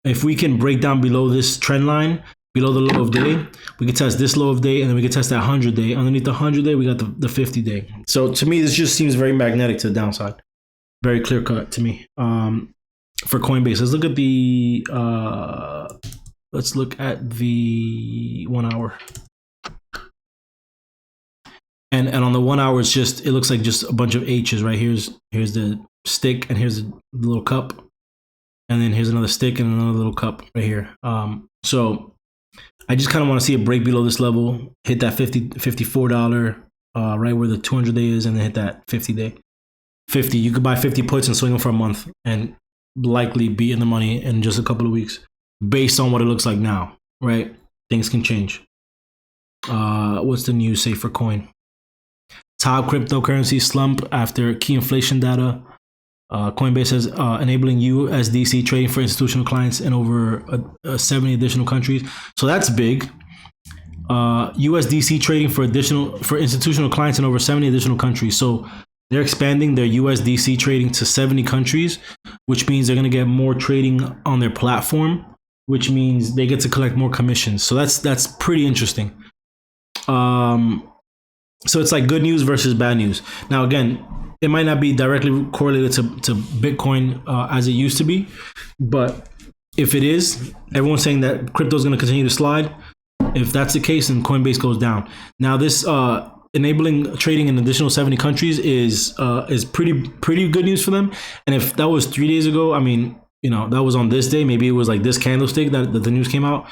If we can break down below this trend line, below the low of day, we can test this low of day, and then we can test that 100-day. Underneath the 100-day, we got the 50-day. So to me, this just seems very magnetic to the downside. Very clear cut to me. For Coinbase, let's look at the 1 hour. And on the 1 hour, it looks like just a bunch of H's, right? Here's the stick, and here's the little cup. And then here's another stick and another little cup right here. So I just kind of want to see it break below this level, hit that $54, right where the 200-day is, and then hit that 50-day. 50, you could buy 50 puts and swing them for a month and likely be in the money in just a couple of weeks based on what it looks like now, right? Things can change. What's the news say for coin? Top cryptocurrency slump after key inflation data. Coinbase is enabling USDC trading for institutional clients in over 70 additional countries. So that's big. USDC trading for institutional clients in over 70 additional countries. So they're expanding their USDC trading to 70 countries, which means they're going to get more trading on their platform, which means they get to collect more commissions. So that's pretty interesting. So it's like good news versus bad news. Now, again, it might not be directly correlated to Bitcoin as it used to be, but if it is, everyone's saying that crypto is going to continue to slide. If that's the case, then Coinbase goes down. Now, this enabling trading in additional 70 countries is pretty good news for them. And if that was 3 days ago, I mean, that was on this day. Maybe it was like this candlestick that the news came out.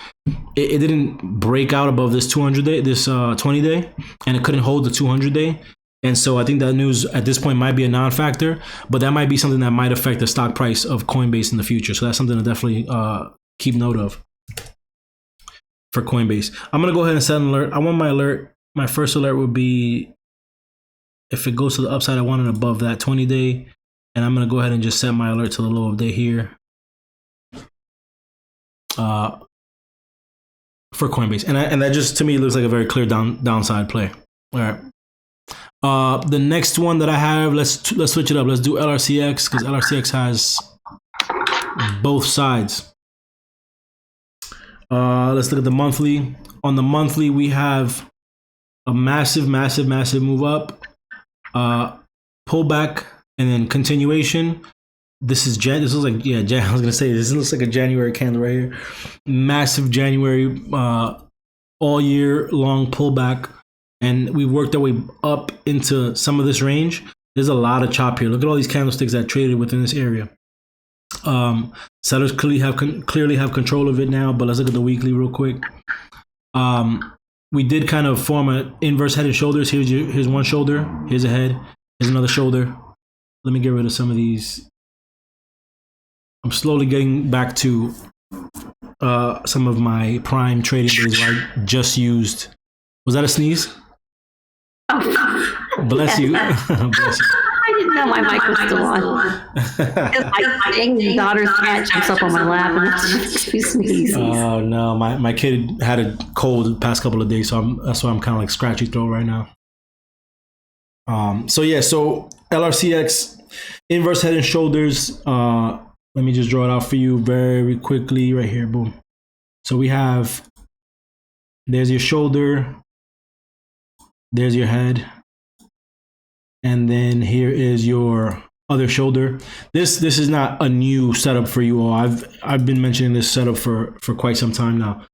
It didn't break out above this 200-day, this 20-day, and it couldn't hold the 200-day. And so I think that news at this point might be a non-factor, but that might be something that might affect the stock price of Coinbase in the future. So that's something to definitely keep note of for Coinbase. I'm going to go ahead and set an alert. I want my alert. My first alert would be if it goes to the upside, I want it above that 20-day. And I'm going to go ahead and just set my alert to the low of day here for Coinbase. And that just, to me, looks like a very clear downside play. All right. The next one that I have, let's switch it up. Let's do LRCX, because LRCX has both sides. Let's look at the monthly. On the monthly, we have a massive move up, pullback, and then continuation. This looks like, I was gonna say, this looks like a January candle right here. Massive January, all year long pullback. And we worked our way up into some of this range. There's a lot of chop here. Look at all these candlesticks that traded within this area. Sellers clearly have control of it now, but let's look at the weekly real quick. We did kind of form an inverse head and shoulders. Here's one shoulder. Here's a head. Here's another shoulder. Let me get rid of some of these. I'm slowly getting back to some of my prime trading days where I just used. Was that a sneeze? Oh, Bless you. Bless you. I didn't know my mic was still on. I think my daughter's cat jumps up on my lap and makes me sneeze. Oh no, my kid had a cold the past couple of days, so that's why I'm kind of like scratchy throat right now. So LRCX inverse head and shoulders. Let me just draw it out for you very quickly right here. Boom. So we have, there's your shoulder, there's your head, and then here is your other shoulder. This is not a new setup for you all. I've been mentioning this setup for quite some time now.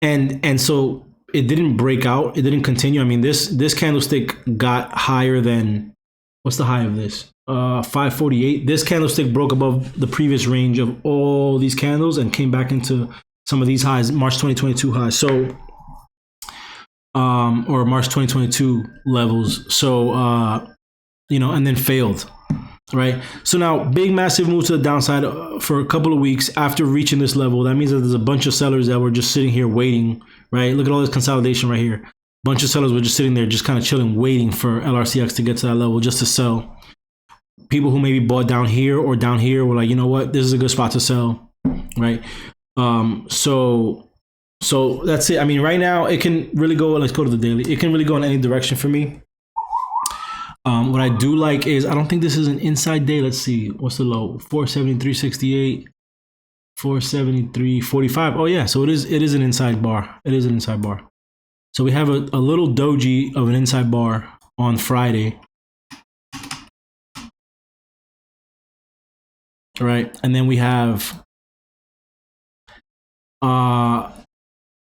And so it didn't break out, it didn't continue. I mean, this candlestick got higher than, what's the high of this? 548. This candlestick broke above the previous range of all these candles and came back into some of these highs, March 2022 highs. So or March 2022 levels. So and then failed. Right. So now big massive move to the downside for a couple of weeks after reaching this level. That means that there's a bunch of sellers that were just sitting here waiting. Right. Look at all this consolidation right here. Bunch of sellers were just sitting there, just kind of chilling, waiting for LRCX to get to that level just to sell. People who maybe bought down here or down here were like, you know what, this is a good spot to sell. Right. So that's it. I mean, right now it can really go, let's go to the daily. It can really go in any direction for me. What I do like is, I don't think this is an inside day. Let's see. What's the low? 473.68, 473.45. Oh yeah. So it is an inside bar. It is an inside bar. So we have a little doji of an inside bar on Friday. Right. And then we have, and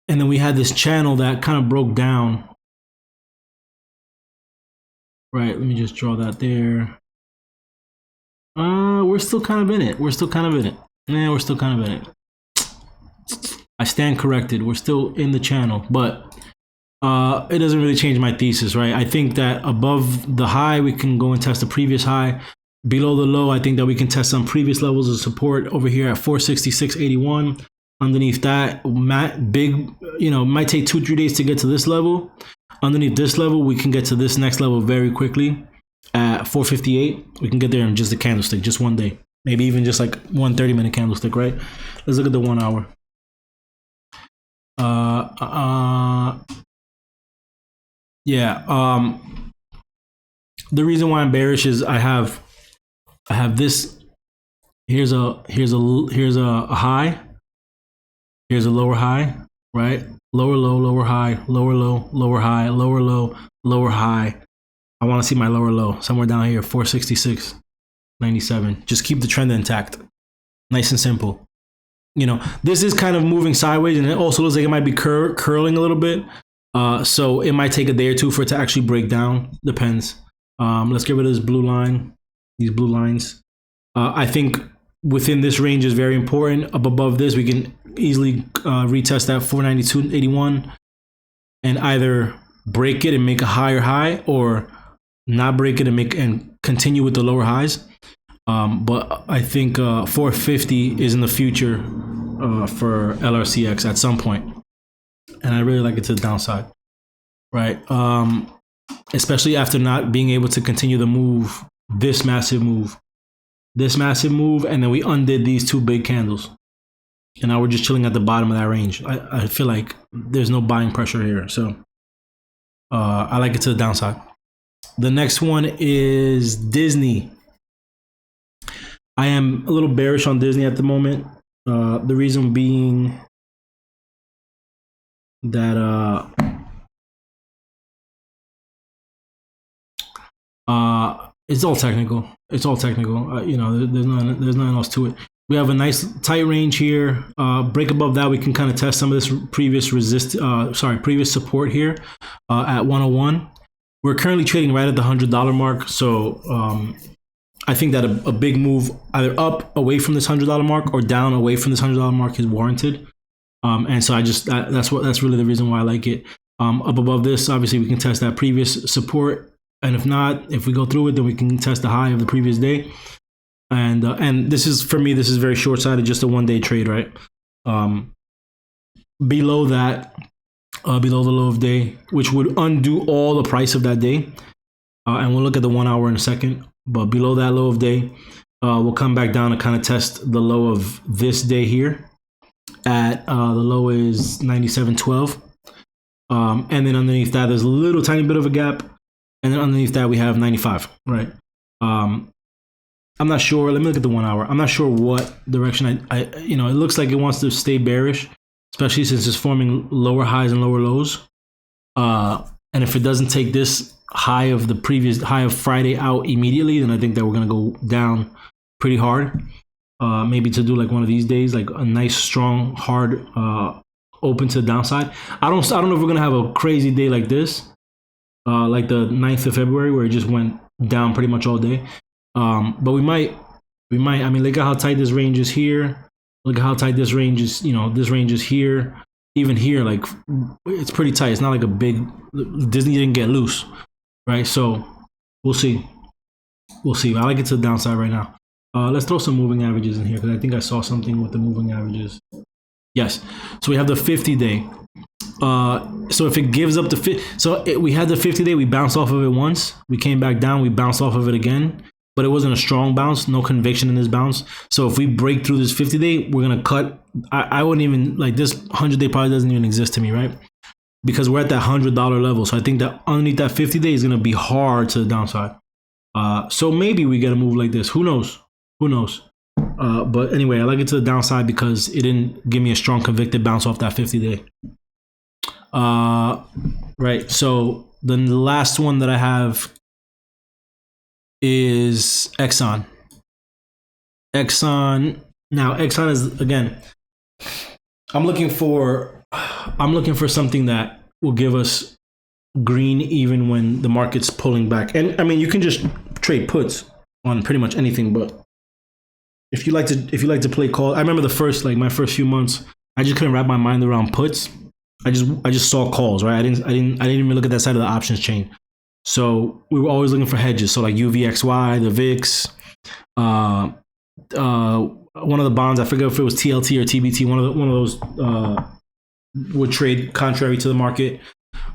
then we had this channel that kind of broke down. Right, let me just draw that there. We're still kind of in it. We're still kind of in it. Yeah, we're still kind of in it. I stand corrected. We're still in the channel, but it doesn't really change my thesis, right? I think that above the high, we can go and test the previous high. Below the low, I think that we can test some previous levels of support over here at 466.81. Underneath that, big, might take 2-3 days to get to this level. Underneath this level, we can get to this next level very quickly. at 458. We can get there in just a candlestick, just one day. Maybe even just like 1 30-minute candlestick, right? Let's look at the 1 hour. Yeah. The reason why I'm bearish is I have this. Here's a high. Here's a lower high, right? Lower low, lower high, lower low, lower high, lower low, lower high. I want to see my lower low somewhere down here, 466.97. Just keep the trend intact. Nice and simple. You know, this is kind of moving sideways, and it also looks like it might be curling a little bit. So it might take a day or two for it to actually break down. Depends. Let's get rid of this blue line, these blue lines. I think within this range is very important. Up above this, we can easily retest that 492.81 and either break it and make a higher high, or not break it and continue with the lower highs. But I think 450 is in the future for LRCX at some point, and I really like it to the downside, right? Especially after not being able to continue the move, this massive move, and then we undid these two big candles, and now we're just chilling at the bottom of that range. I feel like there's no buying pressure here, so I like it to the downside. The next one is Disney. I am a little bearish on Disney at the moment. The reason being that it's all technical. It's all technical. You know, there's nothing else to it. We have a nice tight range here. Break above that, we can kind of test some of this previous previous support here at 101. We're currently trading right at the $100 mark, so I think that a big move either up away from this $100 mark or down away from this $100 mark is warranted. And so that's really the reason why I like it. Up above this, obviously we can test that previous support, and if not, if we go through it, then we can test the high of the previous day. And this is, for me, this is very short-sighted, just a one-day trade, right? Below that, below the low of day, which would undo all the price of that day. And we'll look at the 1 hour in a second. But below that low of day, we'll come back down and kind of test the low of this day here. At the low is 97.12. And then underneath that, there's a little tiny bit of a gap. And then underneath that, we have 95, right? I'm not sure. Let me look at the 1 hour. I'm not sure what direction it looks like it wants to stay bearish, especially since it's forming lower highs and lower lows. And if it doesn't take this high of the previous high of Friday out immediately, then I think that we're going to go down pretty hard. Maybe to do like one of these days, like a nice, strong, hard, open to the downside. I don't know if we're going to have a crazy day like this, like the 9th of February, where it just went down pretty much all day. But we might, I mean, look at how tight this range is here. Look at how tight this range is, this range is here. Even here, like, it's pretty tight. It's not like a big, Disney didn't get loose, right? So we'll see. We'll see. I like it to the downside right now. Let's throw some moving averages in here, because I think I saw something with the moving averages. Yes. So we have the 50-day. So if it gives up the we had the 50-day, we bounced off of it once. We came back down, we bounced off of it again. But it wasn't a strong bounce, no conviction in this bounce. So if we break through this 50-day, we're going to cut. I wouldn't even, like, this 100-day probably doesn't even exist to me, right? Because we're at that $100 level. So I think that underneath that 50-day is going to be hard to the downside. So maybe we get a move like this. Who knows? Who knows? But anyway, I like it to the downside because it didn't give me a strong convicted bounce off that 50-day. Right. So then the last one that I have is Exxon. Now Exxon is, again, I'm looking for something that will give us green even when the market's pulling back. And I mean, you can just trade puts on pretty much anything, but if you like to play call, I remember my first few months, I just couldn't wrap my mind around puts. I just saw calls, right? I didn't even look at that side of the options chain. So we were always looking for hedges. So like UVXY, the VIX, one of the bonds, I forget if it was TLT or TBT, one of those would trade contrary to the market.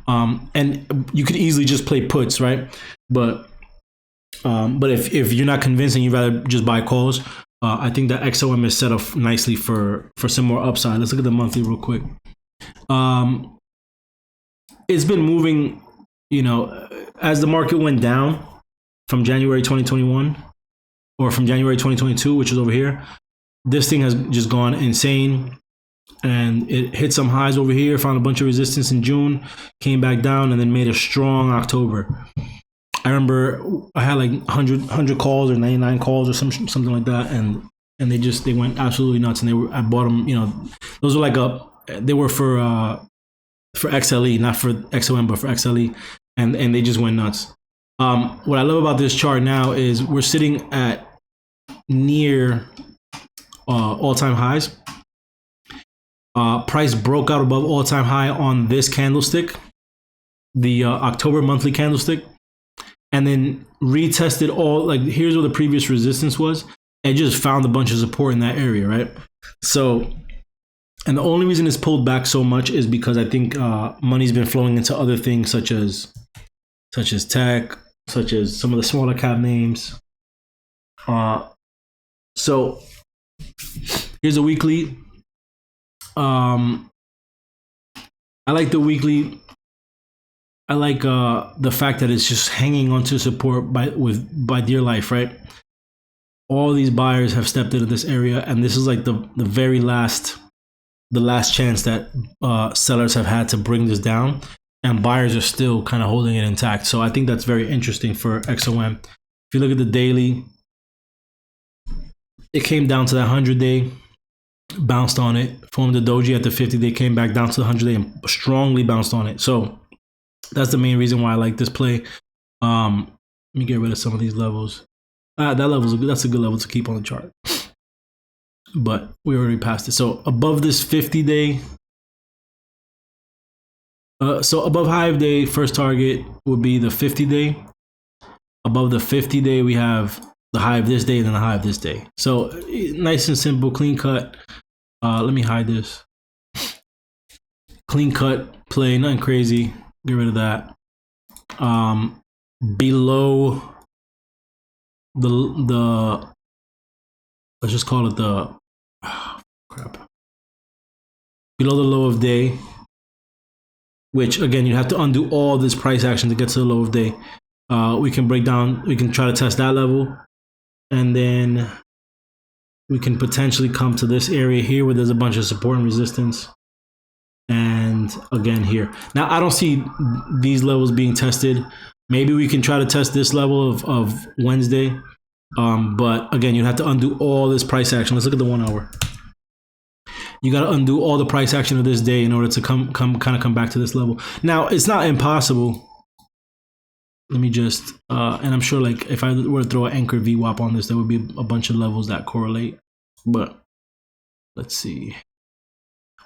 And you could easily just play puts, right? But But if you're not convinced and you'd rather just buy calls, I think that XOM is set up nicely for some more upside. Let's look at the monthly real quick. It's been moving, as the market went down from January 2021 or from January 2022, which is over here. This thing has just gone insane, and it hit some highs over here, found a bunch of resistance in June, came back down, and then made a strong October. I remember I had like 100 calls or 99 calls or something like that, and they went absolutely nuts. And I bought them. Those were they were for XLE, not for XOM, but for XLE, and they just went nuts. What I love about this chart now is we're sitting at near all-time highs. Price broke out above all-time high on this candlestick, the October monthly candlestick, and then retested here's where the previous resistance was, and just found a bunch of support in that area, right? So, and the only reason it's pulled back so much is because I think money's been flowing into other things such as tech, such as some of the smaller cap names. So here's a weekly. I like the weekly. I like the fact that it's just hanging onto support by dear life, right? All these buyers have stepped into this area, and this is like the last chance that sellers have had to bring this down, and buyers are still kind of holding it intact. So I think that's very interesting for XOM. If you look at the daily, it came down to that 100-day, bounced on it, formed a doji at the 50-day, came back down to the 100-day and strongly bounced on it. So that's the main reason why I like this play. Let me get rid of some of these levels. That's a good level to keep on the chart. But we already passed it. So above this 50-day, so above Hive Day, first target would be the 50-day. Above the 50-day, we have the high of this day and then the high of this day. So nice and simple, clean cut. Let me hide this. Clean cut play, nothing crazy. Get rid of that. Below the let's just call it the below the low of day, which again you have to undo all this price action to get to the low of day. We can try to test that level, and then we can potentially come to this area here where there's a bunch of support and resistance, and again here. Now I don't see these levels being tested. Maybe we can try to test this level of Wednesday, but again you have to undo all this price action. Let's look at the 1 hour. You got to undo all the price action of this day in order to come back to this level. Now it's not impossible. Let me just, and I'm sure like if I were to throw an anchor VWAP on this, there would be a bunch of levels that correlate. But let's see.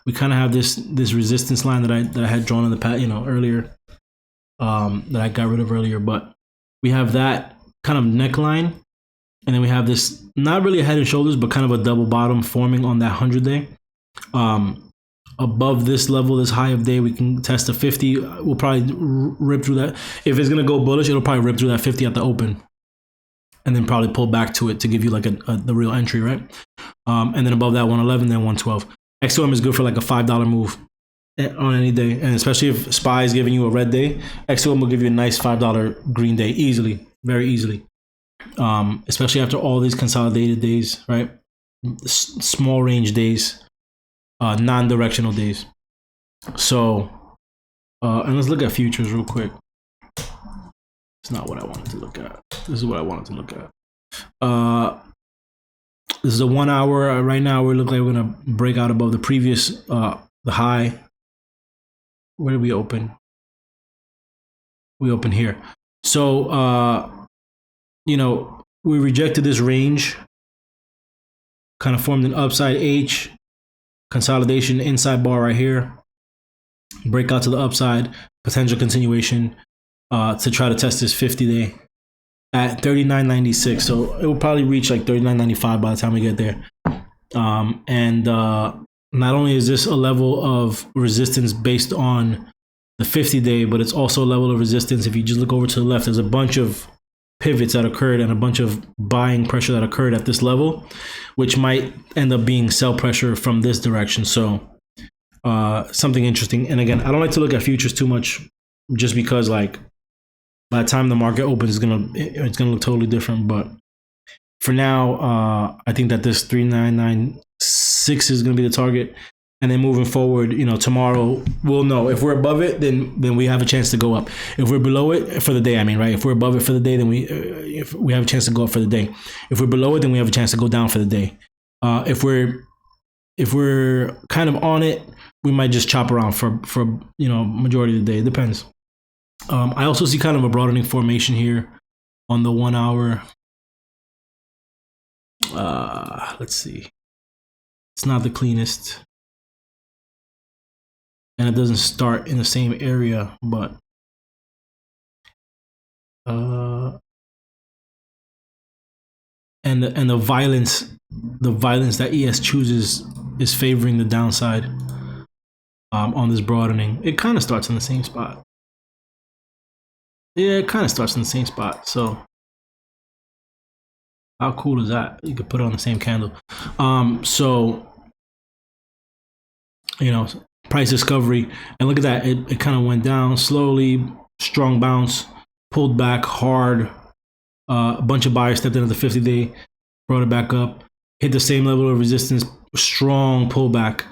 We kind of have this resistance line that I had drawn in the past, earlier, that I got rid of earlier. But we have that kind of neckline, and then we have this not really a head and shoulders, but kind of a double bottom forming on that 100-day. Above this level, this high of day, we can test a 50. We'll probably rip through that. If it's going to go bullish, it'll probably rip through that 50 at the open, and then probably pull back to it to give you like the real entry, right? And then above that 111, then 112. XOM is good for like a $5 move on any day, and especially if SPY is giving you a red day, XOM will give you a nice $5 green day easily, very easily. Especially after all these consolidated days, right? Small range days. Non-directional days. So and let's look at futures real quick. It's not what I wanted to look at. This is what I wanted to look at. This is a 1 hour. Right now we look like we're gonna break out above the previous the high. Where did we open? We open here. So we rejected this range, kind of formed an upside H. Consolidation inside bar right here, breakout to the upside, potential continuation to try to test this 50-day at 39.96. So it will probably reach like 39.95 by the time we get there. And not only is this a level of resistance based on the 50-day, but it's also a level of resistance. If you just look over to the left, there's a bunch of pivots that occurred and a bunch of buying pressure that occurred at this level, which might end up being sell pressure from this direction. So something interesting. And again, I don't like to look at futures too much, just because like by the time the market opens, it's gonna look totally different. But for now, I think that this 3996 is gonna be the target. And then moving forward, tomorrow we'll know if we're above it, then we have a chance to go up. If we're below it for the day, right? If we're above it for the day, then if we have a chance to go up for the day. If we're below it, then we have a chance to go down for the day. If we're kind of on it, we might just chop around for majority of the day. It depends. I also see kind of a broadening formation here on the 1 hour. Let's see. It's not the cleanest. And it doesn't start in the same area, but and the violence that ES chooses is favoring the downside on this broadening. It kind of starts in the same spot. Yeah, it kind of starts in the same spot. So how cool is that? You could put it on the same candle. So price discovery, and look at that, it kind of went down slowly, strong bounce, pulled back hard, a bunch of buyers stepped into the 50-day, brought it back up, hit the same level of resistance, strong pullback,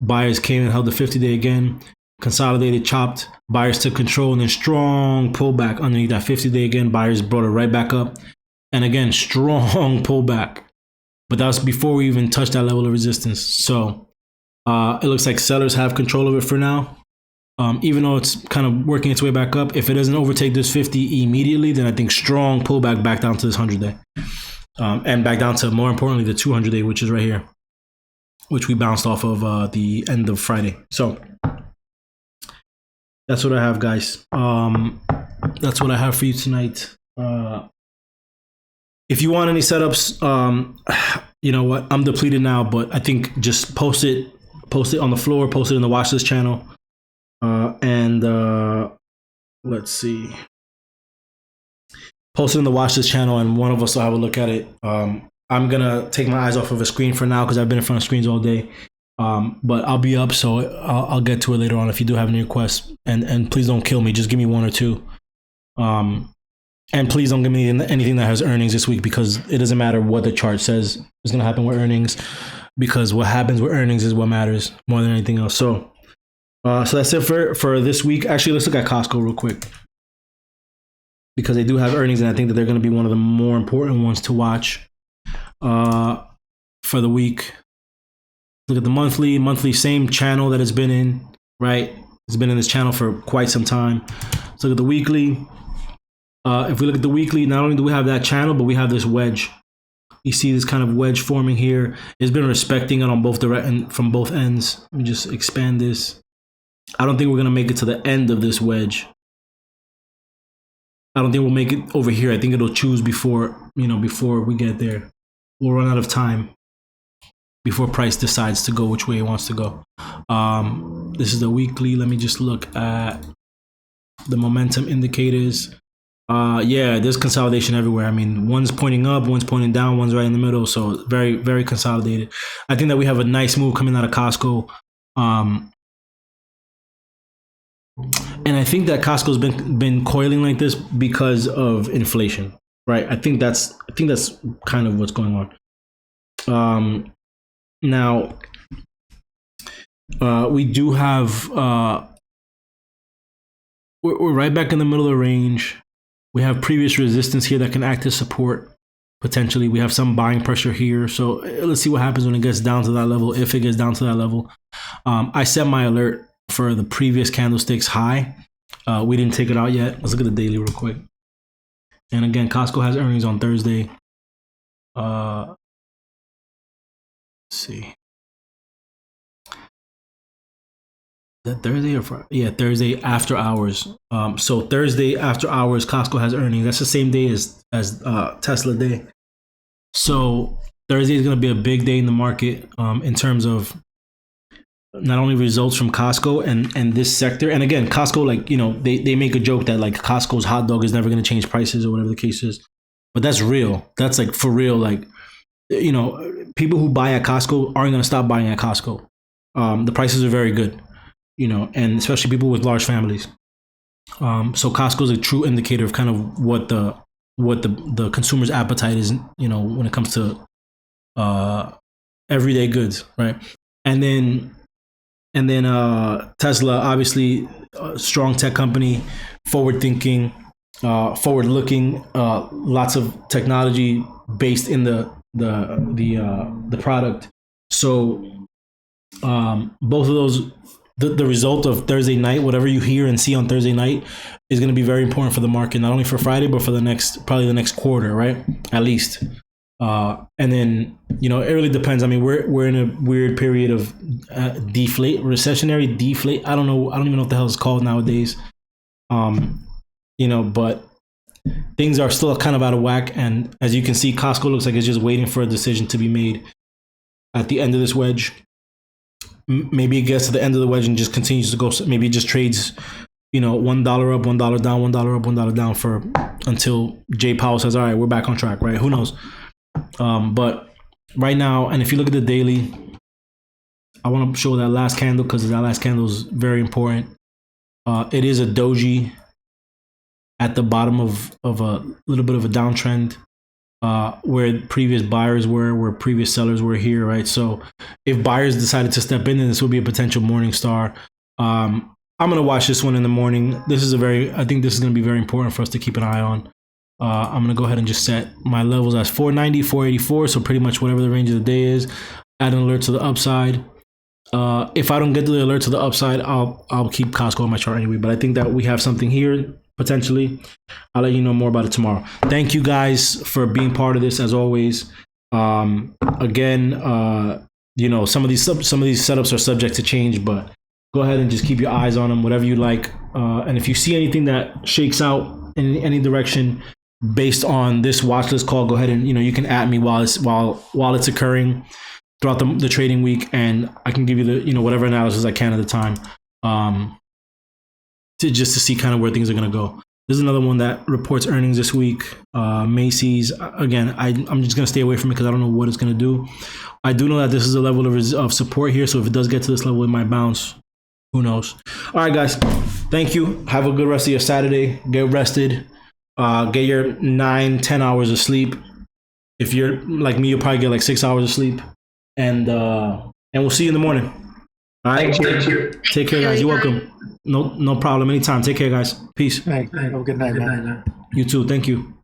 buyers came and held the 50-day again, consolidated, chopped, buyers took control, and then strong pullback underneath that 50-day again, buyers brought it right back up, and again strong pullback, but that was before we even touched that level of resistance. So it looks like sellers have control of it for now. Even though it's kind of working its way back up, if it doesn't overtake this 50 immediately, then I think strong pullback back down to this 100-day. And back down to, more importantly, the 200-day, which is right here, which we bounced off of the end of Friday. So that's what I have, guys. That's what I have for you tonight. If you want any setups, you know what? I'm depleted now, but I think just post it on the floor, post it in the Watchlist channel. And let's see. Post it in the Watchlist channel, and one of us will have a look at it. I'm gonna take my eyes off of a screen for now because I've been in front of screens all day. But I'll be up, so I'll get to it later on if you do have any requests. And please don't kill me. Just give me one or two. And please don't give me anything that has earnings this week, because it doesn't matter what the chart says is going to happen with earnings, because what happens with earnings is what matters more than anything else. So that's it for this week. Actually, let's look at Costco real quick, because they do have earnings, and I think that they're going to be one of the more important ones to watch for the week. Look at the monthly, same channel that it's been in, right? It's been in this channel for quite some time. Let's look at the weekly. If we look at the weekly, not only do we have that channel, but we have this wedge. You see this kind of wedge forming here. It's been respecting it on both from both ends. Let me just expand this. I don't think we're gonna make it to the end of this wedge. I don't think we'll make it over here. I think it'll choose before we get there. We'll run out of time before price decides to go which way it wants to go. This is the weekly. Let me just look at the momentum indicators. Yeah, there's consolidation everywhere. I mean, one's pointing up, one's pointing down, one's right in the middle. So very, very consolidated. I think that we have a nice move coming out of Costco. And I think that Costco's been coiling like this because of inflation, right? I think that's kind of what's going on. Now, we do have we're right back in the middle of the range. We have previous resistance here that can act as support. Potentially, we have some buying pressure here. So let's see what happens when it gets down to that level, if it gets down to that level. I set my alert for the previous candlestick's high. We didn't take it out yet. Let's look at the daily real quick. And again, Costco has earnings on Thursday. Let's see. That Thursday or Friday? Yeah, Thursday after hours. So Thursday after hours, Costco has earnings. That's the same day as Tesla Day. So Thursday is going to be a big day in the market in terms of not only results from Costco and this sector. And again, Costco, they make a joke that like Costco's hot dog is never going to change prices or whatever the case is. but that's real. That's like for real. Like, you know, people who buy at Costco aren't going to stop buying at Costco. The prices are very good, you know, and especially people with large families. So Costco is a true indicator of kind of what the consumer's appetite is, you know, when it comes to everyday goods, right? And then Tesla, obviously, a strong tech company, forward thinking, forward looking, lots of technology based in the product. So both of those, the result of Thursday night, whatever you hear and see on Thursday night, is going to be very important for the market, not only for Friday, but for probably the next quarter, right? At least. And then, you know, it really depends. I mean, we're in a weird period of recessionary deflate. I don't know. I don't even know what the hell it's called nowadays. You know, but things are still kind of out of whack. And as you can see, Costco looks like it's just waiting for a decision to be made at the end of this wedge. Maybe it gets to the end of the wedge and just continues to go. Maybe it just trades, you know, $1 up, $1 down, $1 up, $1 down for until Jay Powell says, all right, we're back on track, right? Who knows? But right now, and if you look at the daily, I want to show that last candle because that last candle is very important. It is a doji at the bottom of a little bit of a downtrend, where previous buyers were, where previous sellers were here, right? So if buyers decided to step in, then this would be a potential morning star. I'm going to watch this one in the morning. I think this is going to be very important for us to keep an eye on. I'm going to go ahead and just set my levels as 490, 484. So pretty much whatever the range of the day is. Add an alert to the upside. If I don't get the alert to the upside, I'll keep Costco on my chart anyway. But I think that we have something here potentially. I'll let you know more about it tomorrow. Thank you guys for being part of this as always. Again, you know, some of these setups are subject to change, but go ahead and just keep your eyes on them, whatever you like. And if you see anything that shakes out in any direction based on this watch list call, go ahead and, you know, you can at me while it's occurring throughout the trading week, and I can give you the, you know, whatever analysis I can at the time, to see kind of where things are going to go. This is another one that reports earnings this week. Macy's, again, I'm just going to stay away from it because I don't know what it's going to do. I do know that this is a level of support here, so if it does get to this level, it might bounce. Who knows? All right, guys. Thank you. Have a good rest of your Saturday. Get rested. Get your 9-10 hours of sleep. If you're like me, you'll probably get like 6 hours of sleep. And we'll see you in the morning. All right. Thank you. Take care, guys. You're welcome. No problem. Anytime. Take care, guys. Peace. Have a good night, man. You too. Thank you.